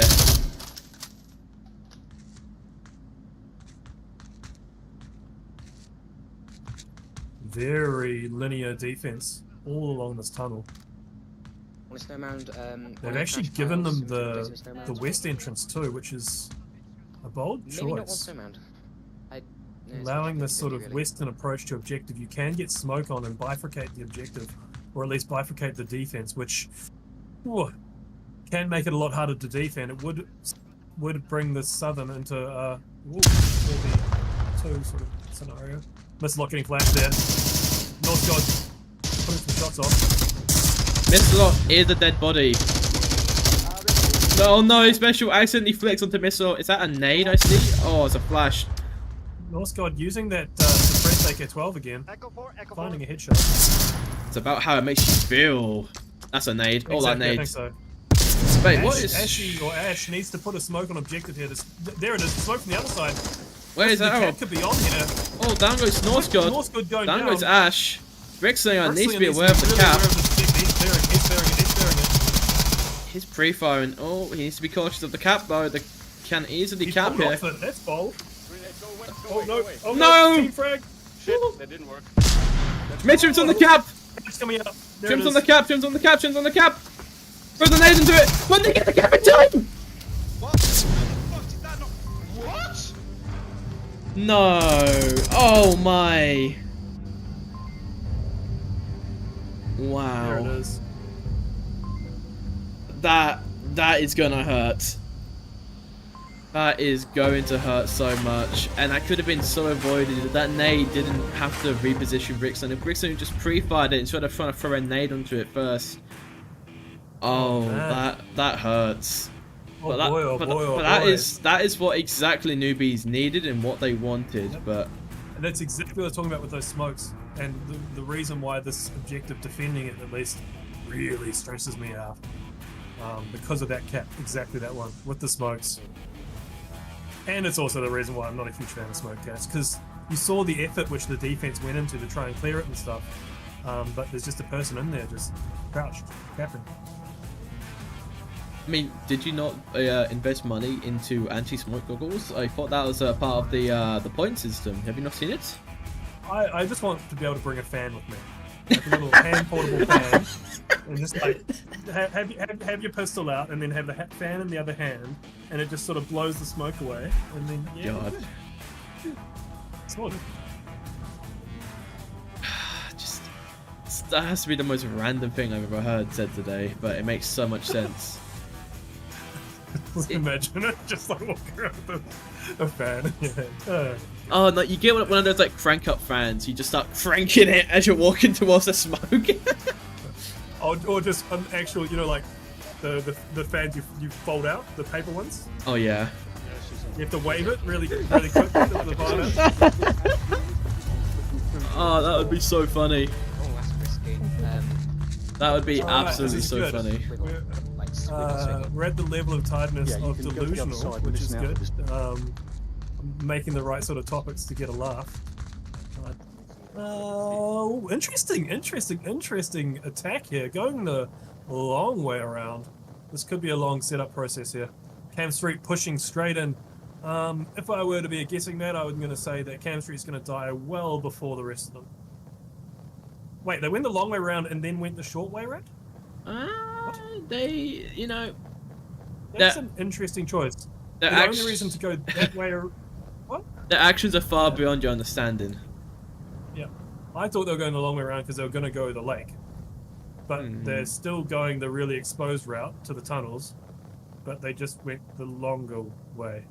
Very linear defense all along this tunnel. They've actually given them the west entrance too, which is a bold choice. Allowing this sort of western approach to objective, you can get smoke on and bifurcate the objective, or at least bifurcate the defense, which can make it a lot harder to defend. It would bring the southern into a 4v2 sort of scenario. Missalot getting flashed there. North God putting some shots off. Missalot is a dead body. No, no, special accidentally flicks onto Missalot. Is that a nade I see? Oh, it's a flash. Norse God using that suppressed AK-12 again. Echo 4, Echo 4. Finding a headshot. It's about how it makes you feel. That's a nade. All that Exactly, I think nades. so. Wait, what is... Ash needs to put a smoke on objective here. There it is. Smoke from the other side. Where is The that? cat could be on here. Oh, down goes Norse God. Norse God going Down down. goes Ash. Brickslinger needs to be Brickslinger aware of the really cap. aware of this objective. He's clearing it. He's pre-firing. Oh, he needs to be cautious of the cap though. The can easily cap pulled here. off it. That's bold. Oh no! Oh No! Team frag. Shit, that didn't work. Mitchum's on the cap. It's coming up. There Trim's it on the is. cap. Trim's on the cap. Trim's on the cap. Throw the nade into it. When they get the cap in time. What the fuck did that not... What? No. Oh my. There it Wow. is. That is gonna hurt. That is going to hurt so much, and that could have been so avoided. That nade didn't have to reposition Brickson. If Brickson just pre-fired it instead of trying to throw a nade onto it first. Oh, man. that hurts. Oh But that, boy, oh but, boy, oh but that boy. is what exactly Newbies needed and what they wanted. Yep. But And that's exactly what I was talking about with those smokes. And the reason why this objective defending it at least really stresses me out. Because of that cap, exactly that one, with the smokes. And it's also the reason why I'm not a huge fan of smoke caps, because you saw the effort which the defense went into to try and clear it and stuff. But there's just a person in there just crouched, capping. I mean, did you not invest money into anti-smoke goggles? I thought that was part of the point system. Have you not seen it? I just want to be able to bring a fan with me. Like a little hand portable fan. And just like have your pistol out and then have the fan in the other hand, and it just sort of blows the smoke away, and then yeah, God. sorted. Just that has to be the most random thing I've ever heard said today, but it makes so much sense. Imagine it just like walking around with a fan in your hand. Oh no, you get one of those like crank up fans. You just start cranking it as you're walking towards the smoke. Or just an actual, you know, like the fans you fold out, the paper ones. Oh yeah. You have to wave it really quickly to the violence. Oh, that would be so funny. Oh, that's risky. That would be Alright, absolutely this is so good. funny. Like, swiggle. We're at the level of tiredness Yeah, you of can go to the other delusional, side which with is this now. good. Making the right sort of topics to get a laugh. Oh, interesting attack here. Going the long way around. This could be a long setup process here. Cam Street pushing straight in. If I were to be a guessing man, I was going to say that Cam Street's going to die well before the rest of them. Wait, they went the long way around and then went the short way around? They, you know, That's an interesting choice. The only reason to go that way... What? their actions are far beyond your understanding. Yeah. I thought they were going the long way around because they were going to go the lake. But they're still going the really exposed route to the tunnels. But they just went the longer way.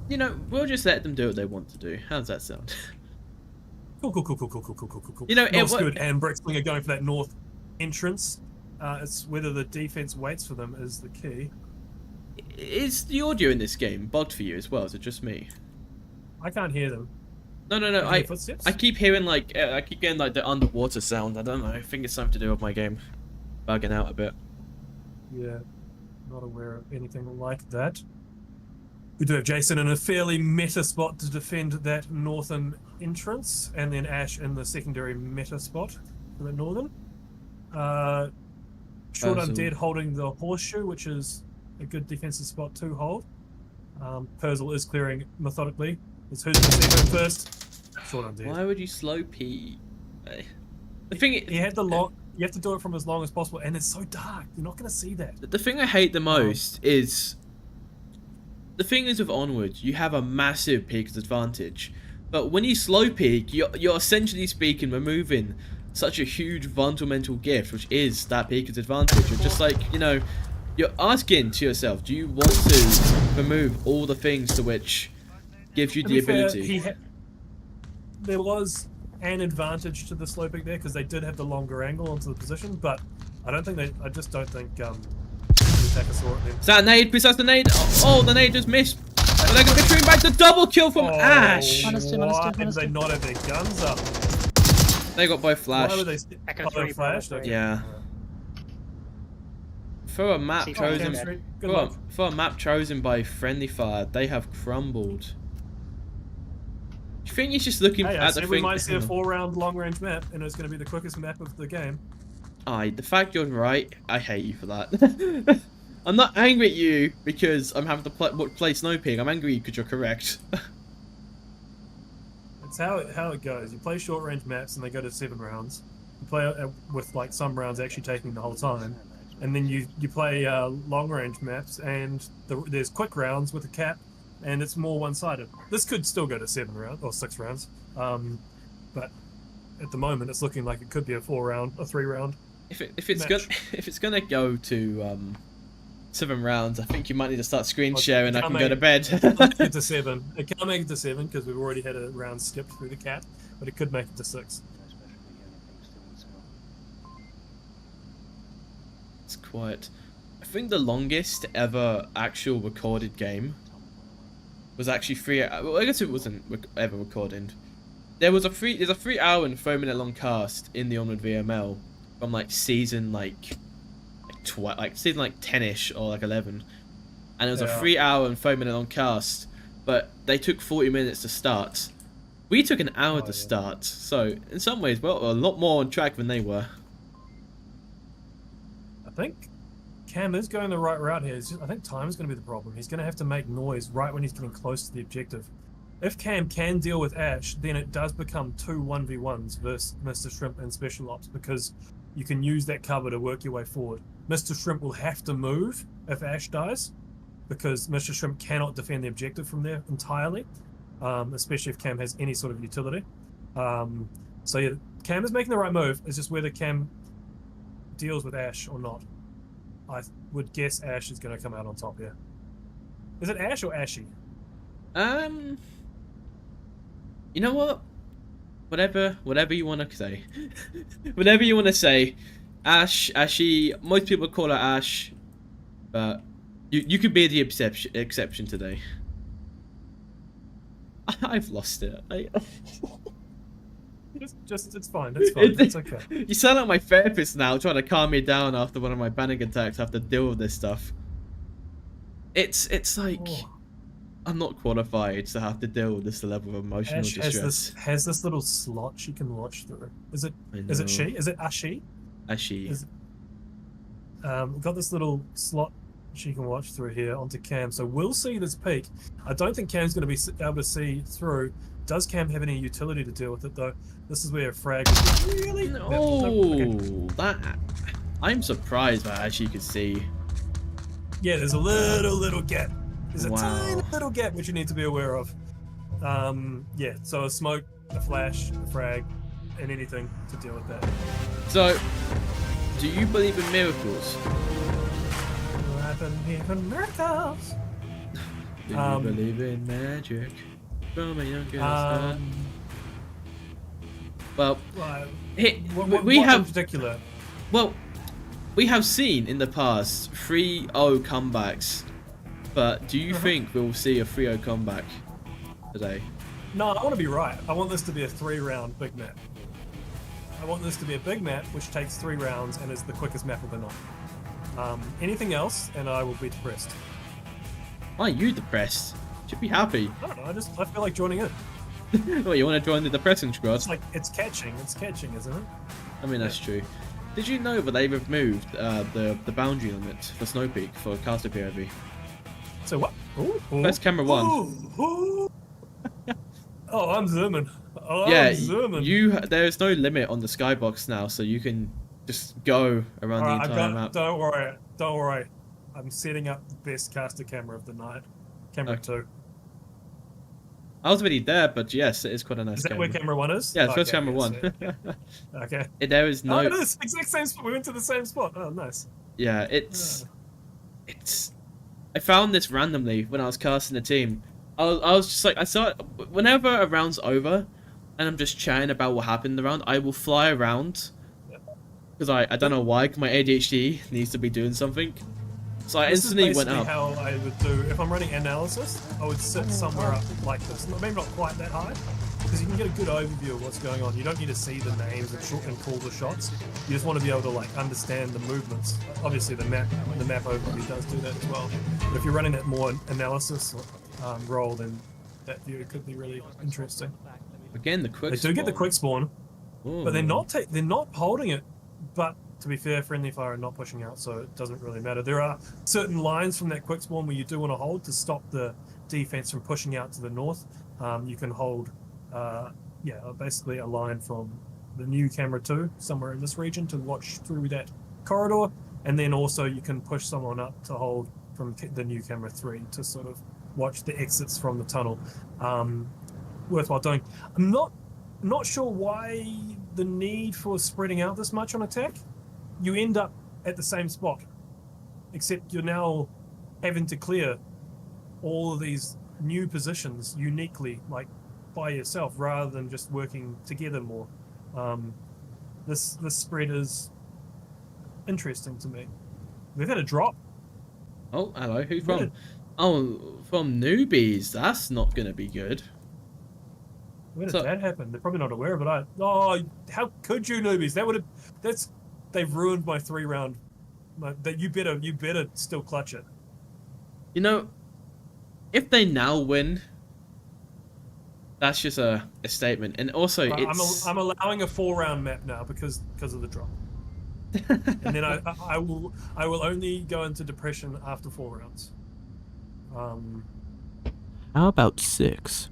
You know, we'll just let them do what they want to do. How does that sound? Cool. You know, North's good, and Brickslinger going for that north entrance. It's whether the defense waits for them is the key. Is the audio in this game bugged for you as well? Is it just me? I can't hear them. No. Can you hear footsteps? I keep hearing like I keep getting like the underwater sound. I don't know. I think it's something to do with my game bugging out a bit. Yeah, not aware of anything like that. We do have Jason in a fairly meta spot to defend that northern entrance, and then Ash in the secondary meta spot for the northern. Short Undead holding the horseshoe, which is a good defensive spot to hold. Perzel is clearing methodically. It's who's going to see him first. Short Undead. Why would you slow P? The thing He had the long. You have to do it from as long as possible, and it's so dark. You're not going to see that. The thing I hate the most is the thing is with Onward, you have a massive peak advantage, but when you slow peak, you're essentially speaking removing such a huge fundamental gift, which is that peak advantage. You're just like, you know, you're asking to yourself, do you want to remove all the things to which give you To the be fair, ability? there was an advantage to the slow peak there because they did have the longer angle onto the position, but I don't think they. I just don't think the attacker saw it then. Is that a nade? Please, that's the nade. Oh, the nade just missed. But they're going to be shooting back the double kill from Ash. Why did they not have their guns up? They got both Why flashed. were they? I can Oh, they throw flashed. you. Okay. Yeah. For a map See, chosen, okay. Good luck. for a map chosen by FriendlyFire, they have crumbled. Do you think he's just looking Hey, I at the said we thing? might see a 4-round long-range map, and it's going to be the quickest map of the game. Aye, the fact you're right, I hate you for that. I'm not angry at you because I'm having to play Snowpig. I'm angry because you're correct. It's how it goes. You play short-range maps, and they go to 7 rounds. You play with like some rounds actually taking the whole time, and then you play long-range maps, and there's quick rounds with a cap, and it's more one-sided. This could still go to 7 rounds or 6 rounds, but at the moment it's looking like it could be a 3-round. If it's gonna go to 7 rounds, I think you might need to start screen sharing. I can go to bed. It can't make it to 7. It can't make it to 7 because we've already had a round skipped through the cap, but it could make it to 6. It's quiet. I think the longest ever actual recorded game was actually 3. Well, I guess it wasn't ever recorded. There's a 3 hour and 4 minute long cast in the Onward VRML from like season season 10ish or 11, and it was a 3 hour and 4 minute long cast, but they took 40 minutes to start. We took an hour to start, so in some ways we're a lot more on track than they were. I think Cam is going the right route here. I think time is going to be the problem. He's going to have to make noise right when he's getting close to the objective. If Cam can deal with Ash, then it does become 2 1v1s versus Mr. Shrimp and Special Ops, because you can use that cover to work your way forward. Mr. Shrimp will have to move if Ash dies, because Mr. Shrimp cannot defend the objective from there entirely, especially if Cam has any sort of utility. So yeah, Cam is making the right move. It's just whether Cam deals with Ash or not. I would guess Ash is going to come out on top here. Is it Ash or Ashy? You know what? Whatever you want to say. Whatever you want to say. Ash, Ashy. Most people call her Ash, but you could be the exception today. I've lost it. It's fine. It's fine. It's okay. You sound like my therapist now, trying to calm me down after one of my panic attacks. I have to deal with this stuff. It's like I'm not qualified to have to deal with this level of emotional Ash distress. has this little slot she can watch through. Is it she? Is it Ashi? Ashy. We've got this little slot she can watch through here onto Cam, so we'll see this peak. I don't think Cam's going to be able to see through. Does Cam have any utility to deal with it though? This is where a frag is really. That I'm surprised by how she could see. Yeah, there's a little gap. There's a Wow. tiny little gap which you need to be aware of. Yeah, so a smoke, a flash, a frag, and anything to deal with that. So, do you believe in miracles? Miracles. Do you believe in magic from a young girl's Well, we have in particular. Well, we have seen in the past 3-0 comebacks, but do you think we'll see a 3-0 comeback today? No, I want to be right. I want this to be a 3-round big map. I want this to be a big map which takes 3 rounds and is the quickest map of the night. Anything else, and I will be depressed. Why are you depressed? You should be happy. I don't know. I feel like joining in. Well, you want to join the depressing squad? It's like it's catching, isn't it? I mean, that's true. Did you know that they removed the boundary limit for Snow Peak for caster POV? So what? Ooh. That's camera 1. Ooh. Oh, I'm zooming. Yeah, I'm zooming. there's no limit on the skybox now, so you can just go around the entire map. Don't worry. I'm setting up the best caster camera of the night. Camera 2. I was already there, but yes, it is quite a nice Is that camera. where camera 1 is? Yeah, it's first Okay, camera 1. yeah. Okay. There is no... Oh, it is. Exact same spot. We went to the same spot. Oh, nice. Yeah, it's... I found this randomly when I was casting the team. I was just like, I saw it... Whenever a round's over, and I'm just chatting about what happened in the round, I will fly around. Because I don't know why, 'cause my ADHD needs to be doing something. So I instantly went up. This is basically how I would do, if I'm running analysis, I would sit somewhere up like this. Maybe not quite that high, because you can get a good overview of what's going on. You don't need to see the names and call the shots. You just want to be able to like understand the movements. Obviously the map overview does do that as well. But if you're running that more analysis role, then that view could be really interesting. Again, the quick They do get the quick spawn, but they're not holding it. But to be fair, Friendly Fire are not pushing out, so it doesn't really matter. There are certain lines from that quick spawn where you do want to hold to stop the defense from pushing out to the north. You can hold, basically a line from the new camera 2, somewhere in this region, to watch through that corridor, and then also you can push someone up to hold from the new camera 3 to sort of watch the exits from the tunnel. Worthwhile doing. I'm not sure why the need for spreading out this much on attack. You end up at the same spot, except you're now having to clear all of these new positions uniquely, like by yourself, rather than just working together more. This spread is interesting to me. We've had a drop. Oh, hello. Who's from? Oh, from Newbies. That's not going to be good. Where did that happen? They're probably not aware of it. Oh, how could you, Newbies? They've ruined my 3-round. That you better still clutch it. You know, if they now win, that's just a statement. And also, I'm allowing a 4-round map now because of the drop. And then I will only go into depression after 4 rounds. How about 6?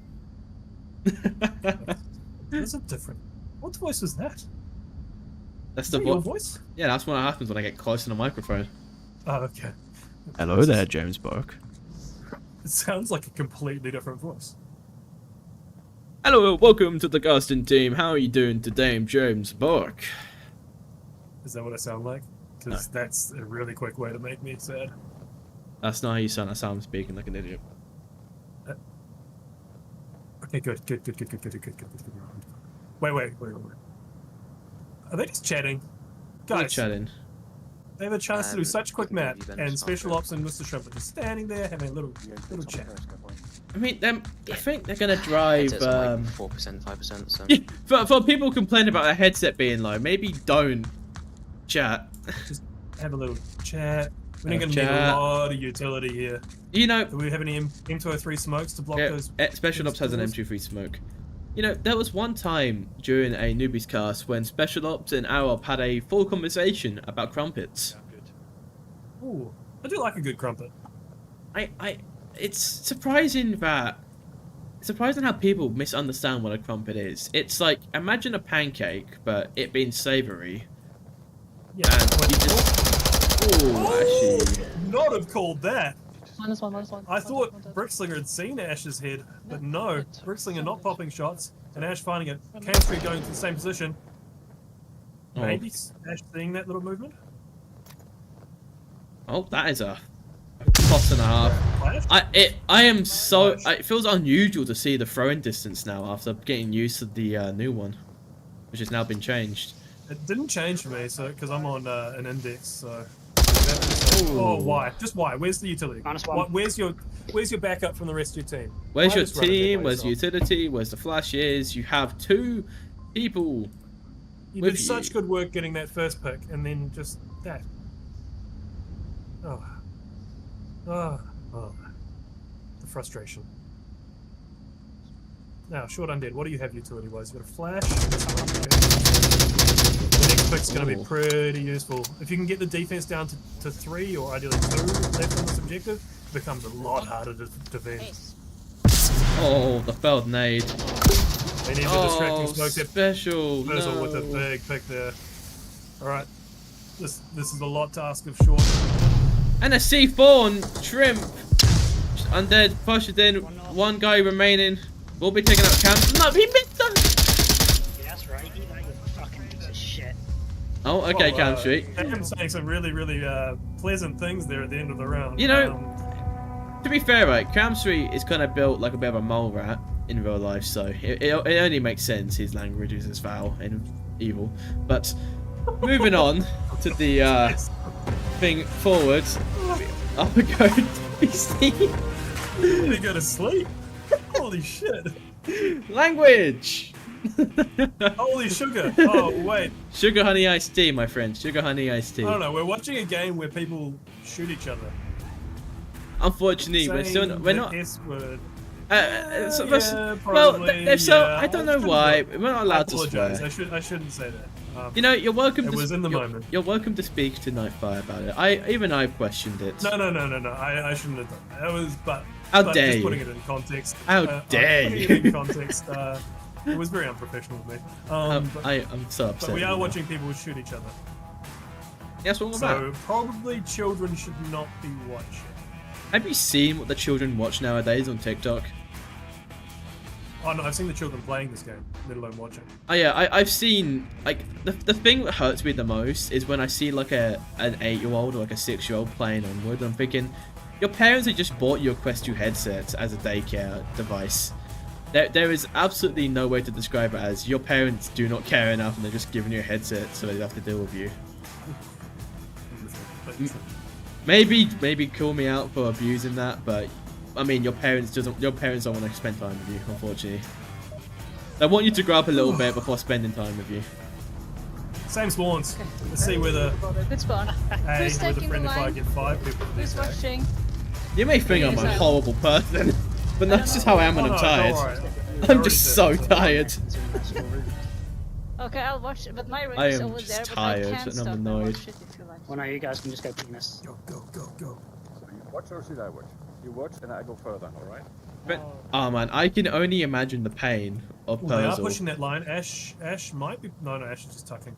That's a different. What voice was that? That's the your voice. Yeah, that's what happens when I get close to the microphone. Oh, okay. Hello there, James Bark. It sounds like a completely different voice. Hello, welcome to the casting team. How are you doing today? I'm James Bark. Is that what I sound like? Because that's a really quick way to make me sad. That's not how you sound. That's how I'm speaking like an idiot. Okay, good. Wait. Are they just chatting? We're Guys, chatting. they have a chance to do such quick map, and Special Ops and Mr. Shrimp are just standing there having a little chat. I mean, I think they're gonna drive. Headsets are like 4%, 5%. So. Yeah, for people complaining about their headset being low, maybe don't chat. Just have a little chat. We're not going to need a lot of utility here. You know, do we have any M203 smokes to block those? Special Ops has an M23 smoke. You know, there was one time during a Newbies cast when Special Ops and Arop had a full conversation about crumpets. Ooh, I do like a good crumpet. It's surprising how people misunderstand what a crumpet is. It's like, imagine a pancake, but it being savoury. Yeah. And you just... Ooh, actually... Not have called that. -1. I thought Brickslinger had seen Ash's head, but no. Brickslinger not popping shots, and Ash finding it. Camstreet going to the same position. Maybe Ash seeing that little movement? Oh, that is a plus and a half. It feels unusual to see the throwing distance now after getting used to the new one, which has now been changed. It didn't change for me, so because I'm on an index, so. Oh, why? Just why? Where's the utility? -1. Where's your backup from the rest of your team? Where's Why your just run a bit team? by Where's the yourself? utility? Where's the flashes? You have 2 people. You did such good work getting that first pick, and then just that. Oh. The frustration. Now, short undead. What do you have utility-wise? You got a flash. The next pick's going to be pretty useful. If you can get the defense down to 3 or ideally 2 left on this objective, it becomes a lot harder to defend. Oh, the failed nade. They need the distracting smoke. Special. Versal with a big pick there. All right, this is a lot to ask of short. And a C4 and Shrimp. Undead pushed in. 1 guy remaining. We'll be taking out camp. No, he missed us. Yeah, that's right. He's like a fucking piece of shit. Oh, okay, Cam Street. I'm saying some really pleasant things there at the end of the round. You know, to be fair, right, Cam Street is kind of built like a bit of a mole rat. in real life, so it only makes sense his language is as foul and evil. But moving on to the thing forward, I'm going to see They go to sleep. Holy shit. language. Holy sugar. Oh wait. Sugar honey iced tea, my friend. Sugar honey iced tea. I don't know. We're watching a game where people shoot each other. Unfortunately, we're Saying not. the S word. Well, probably, they're so yeah. I don't know why we're not I allowed to apologize. swear. I shouldn't say that. You know, you're welcome. It was in the moment. You're welcome to speak to Nightfire about it. I've questioned it. No. I shouldn't have done that. It was, but dare just you. putting it in context. How dare putting you. it in context. It was very unprofessional of me. I'm so upset. But we are right now. watching people shoot each other. That's what I'm So about. probably children should not be watching. Have you seen what the children watch nowadays on TikTok? Oh no, I've seen the children playing this game, let alone watching. Oh yeah, I've seen like the thing that hurts me the most is when I see like an 8-year-old or like a 6-year-old playing Onward. I'm thinking, your parents have just bought you a Quest 2 headset as a daycare device. There is absolutely no way to describe it as your parents do not care enough and they're just giving you a headset so they have to deal with you. Maybe call me out for abusing that, but I mean your parents don't want to spend time with you, unfortunately. They want you to grow up a little bit before spending time with you. Same spawns. Let's see whether Good spawn. Who's whether taking the FriendlyFire line? get 5 people. Who's watching? You may think I'm a horrible person, but that's just how I am when I'm tired. I'm just so tired. Okay, I'll watch it, but my ring I is am over just there, tired but I can't and I'm stop and annoyed. watch it if you like. Well, now you guys can just go penis. Go. So you watch or should I watch? You watch and I go further, alright? But, oh man, I can only imagine the pain of Well, they are Persil. pushing that line. Ash might be. No, Ash is just tucking.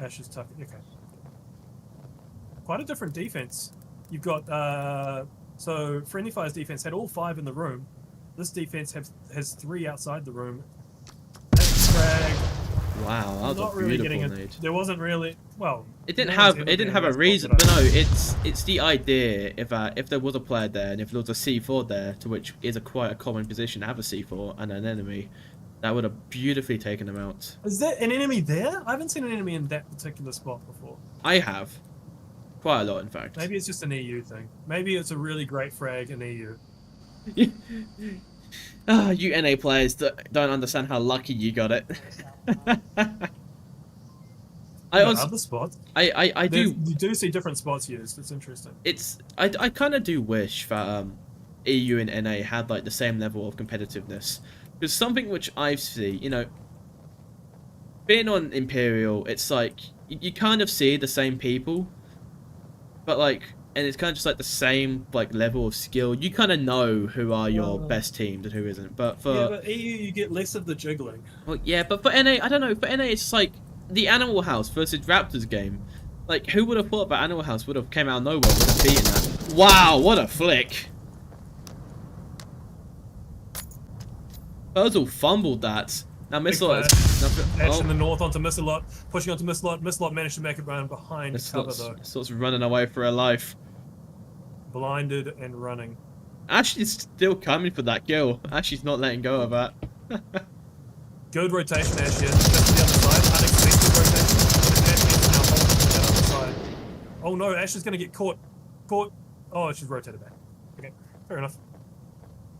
Ash is tucking. Okay. Quite a different defense. You've got so FriendlyFire's defense had all 5 in the room. This defense has 3 outside the room. That's frag. Wow, that was Not a really beautiful getting nade. There wasn't really. Well, It didn't no one's have ever it didn't been have a as reason, but confident. no, it's the idea if there was a player there and if there was a C4 there, to which is quite a common position to have a C4 and an enemy, that would have beautifully taken them out. Is there an enemy there? I haven't seen an enemy in that particular spot before. I have quite a lot, in fact. Maybe it's just an EU thing. Maybe it's a really great frag in EU. Ah, you NA players don't understand how lucky you got it. Other spots. I do. You do see different spots used. It's interesting. I kind of do wish that EU and NA had like the same level of competitiveness, because something which I've seen, you know, being on Imperial, it's like you kind of see the same people, but like, and it's kind of just like the same like level of skill. You kind of know who are your best teams and who isn't. But for Yeah, but EU you get less of the jiggling. well, yeah, but for NA, I don't know. For NA, it's just like the Animal House versus Raptors game. Like, who would have thought that Animal House would have came out of nowhere, would have beaten that? Wow, what a flick! Puzzle fumbled that. Now Missile Big is Ash in the north onto Missalot, pushing onto Missalot. Missalot managed to make it round behind cover though. Missilot's running away for her life. Blinded and running. Ashley's still coming for that kill. Ashley's not letting go of that. Good rotation, Ash here. Just to the other side. Unexpected rotation. And Ash is now holding that other side. Oh no, Ash is going to get caught. Oh, she's rotated back. Okay, fair enough.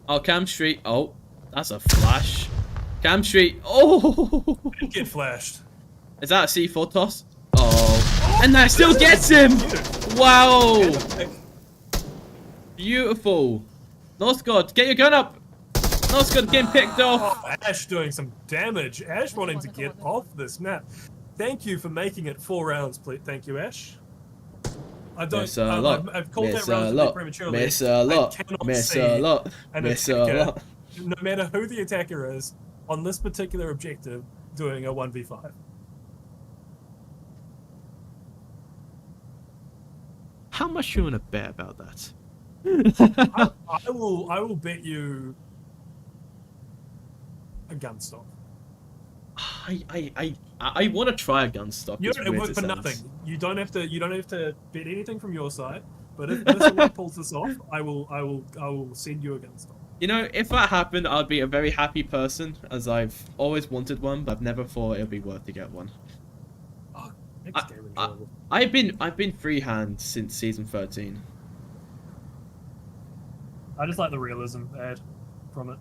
Oh, Cam Street. Oh, that's a flash. Cam Street. Oh! Get flashed. Is that a C4 toss? Oh. And that still gets him! Wow! Beautiful. Northgard, get your gun up! Northgard getting picked off. Oh, Ash doing some damage. Ash wanting to get off this map. Thank you for making it 4 rounds, please. Thank you, Ash. I don't. Miss a lot. I've called Miss that round a a bit lot. prematurely. Miss a lot. I cannot Miss see a lot. an Miss a attacker, lot. no matter who the attacker is, on this particular objective, doing a 1v5. How much you want to bet about that? I will bet you a gun stop. I want to try a gun stop. You as don't, it weird works as for it nothing. sounds. You don't have to bet anything from your side. But if Mr. pulls this off, I will send you a gun stop. You know, if that happened, I'd be a very happy person, as I've always wanted one, but I've never thought it would be worth to get one. Oh, next game enjoyable. I've been freehand since season 13. I just like the realism add from it.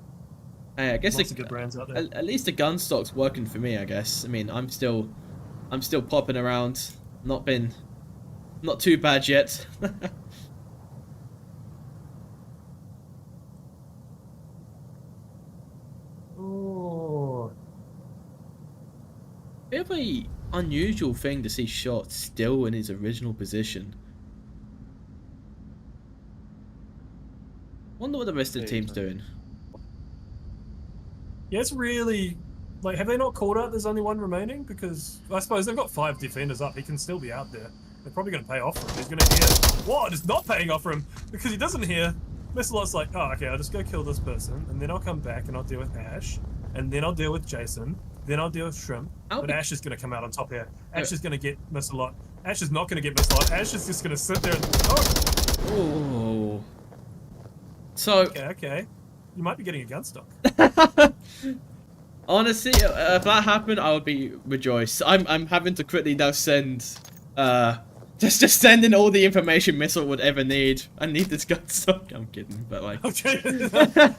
Hey, I guess Lots of good brands out there. at least the gun stock's working for me, I guess. I mean, I'm still popping around. Not too bad yet. Oh. Bit of a unusual thing to see Shot still in his original position. Wonder what the rest of the team's doing. Yeah, it's really like, have they not called out there's only one remaining? Because I suppose they've got 5 defenders up. He can still be out there. They're probably going to pay off for him. He's going to hear what? It's not paying off for him because he doesn't hear. Missalot's like, oh, okay, I'll just go kill this person, and then I'll come back and I'll deal with Ash, and then I'll deal with Jason, then I'll deal with Shrimp. But Ash is going to come out on top here. Ash is going to get Missalot. Ash is not going to get Missalot. Ash is just going to sit there and Oh. So. Okay. You might be getting a gun stock. Honestly, if that happened, I would be rejoiced. I'm having to quickly now send, just send in all the information Missile would ever need. I need this gun stock. I'm kidding, but like. Okay.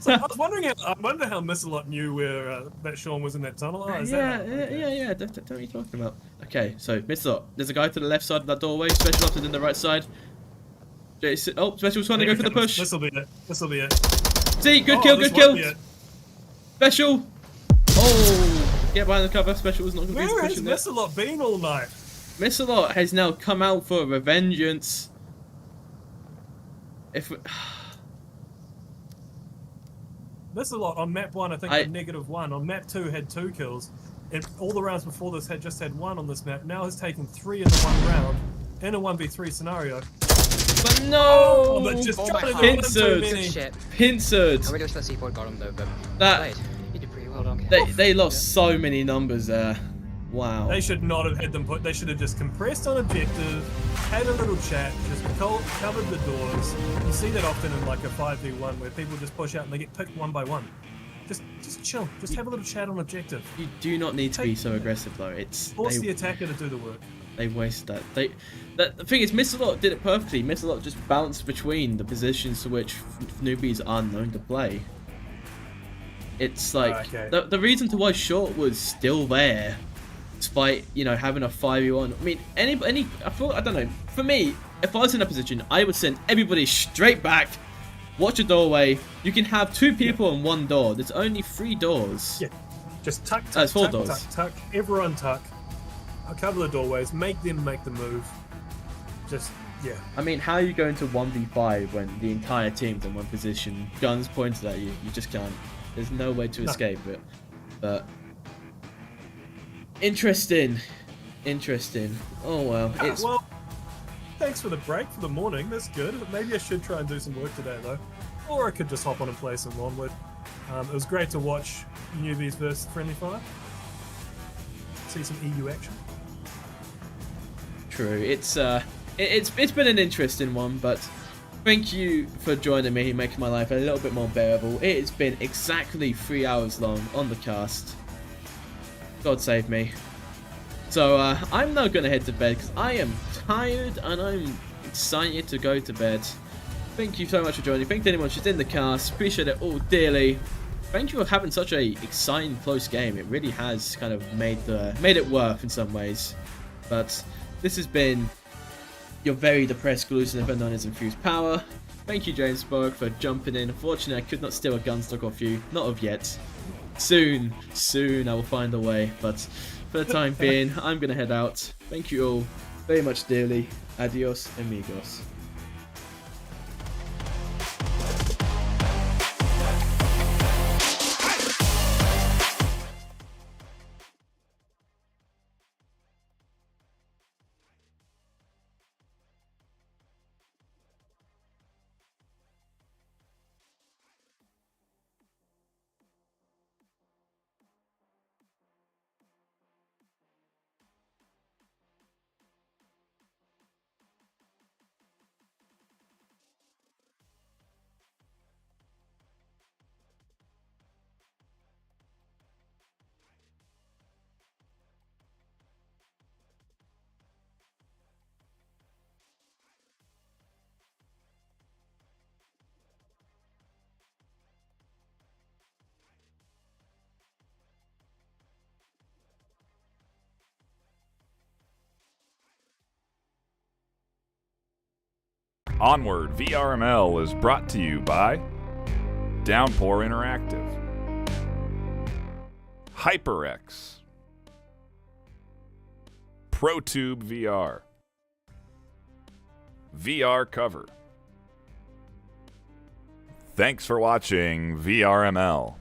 So I was wondering. I wonder how Missalot knew where that Sean was in that tunnel. Oh, Yeah. Don't what you're talking about. Okay, so Missile, there's a guy to the left side of that doorway. Special Ops is in the right side. Jason, oh, Special's trying to go for the push. This'll be it. See, good kill. Special. Oh, get behind the cover. Special was not going to be Where has pushing there. Missalot been all night? Missalot has now come out for revengeance. If we... Missalot on map 1, I think had -1. On map 2 had 2 kills. And all the rounds before this had just had 1 on this map. Now has taken 3 in the 1 round in a 1v3 scenario. But no! But just Pincered. I really wish that C4 got him though, but that he did pretty well, don't he? they lost so many numbers there. Wow. They should not have had them put. They should have just compressed on objective, had a little chat, just covered the doors. You see that often in like a 5v1 where people just push out and they get picked one by one. Just chill. Just have a little chat on objective. You do not need to be so aggressive though. It's force the attacker to do the work. They wasted that. The thing is, Missalot did it perfectly. Missalot just bounced between the positions to which newbies are known to play. It's like the reason to why Short was still there, despite having a 5v1. I mean, I don't know. For me, if I was in a position, I would send everybody straight back. Watch a doorway. You can have 2 people on 1 door. There's only 3 doors. Yeah, just tuck. That's 4 doors. Tuck. Everyone tuck. I'll cover the doorways. Make them make the move. Just yeah. I mean, how are you going to 1v5 when the entire team's in one position, guns pointed at you? You just can't. There's no way to escape it. But interesting. Oh well. Well, thanks for the break for the morning. That's good. Maybe I should try and do some work today though, or I could just hop on and play some Onward. It was great to watch Newbies versus FriendlyFire. See some EU action. True. It's been an interesting one, but thank you for joining me, making my life a little bit more bearable. It has been exactly 3 hours long on the cast. God save me. So I'm now gonna head to bed because I am tired and I'm excited to go to bed. Thank you so much for joining. Thank you to anyone who's in the cast. Appreciate it all dearly. Thank you for having such a exciting close game. It really has kind of made it worth in some ways. But this has been your very depressed exclusive event known as Infused Power. Thank you, James Borg, for jumping in. Unfortunately, I could not steal a gunstock off you. Not of yet. Soon I will find a way. But for the time being, I'm going to head out. Thank you all very much dearly. Adios, amigos. Onward VRML is brought to you by Downpour Interactive, HyperX, ProTube VR, VR Cover. Thanks for watching VRML.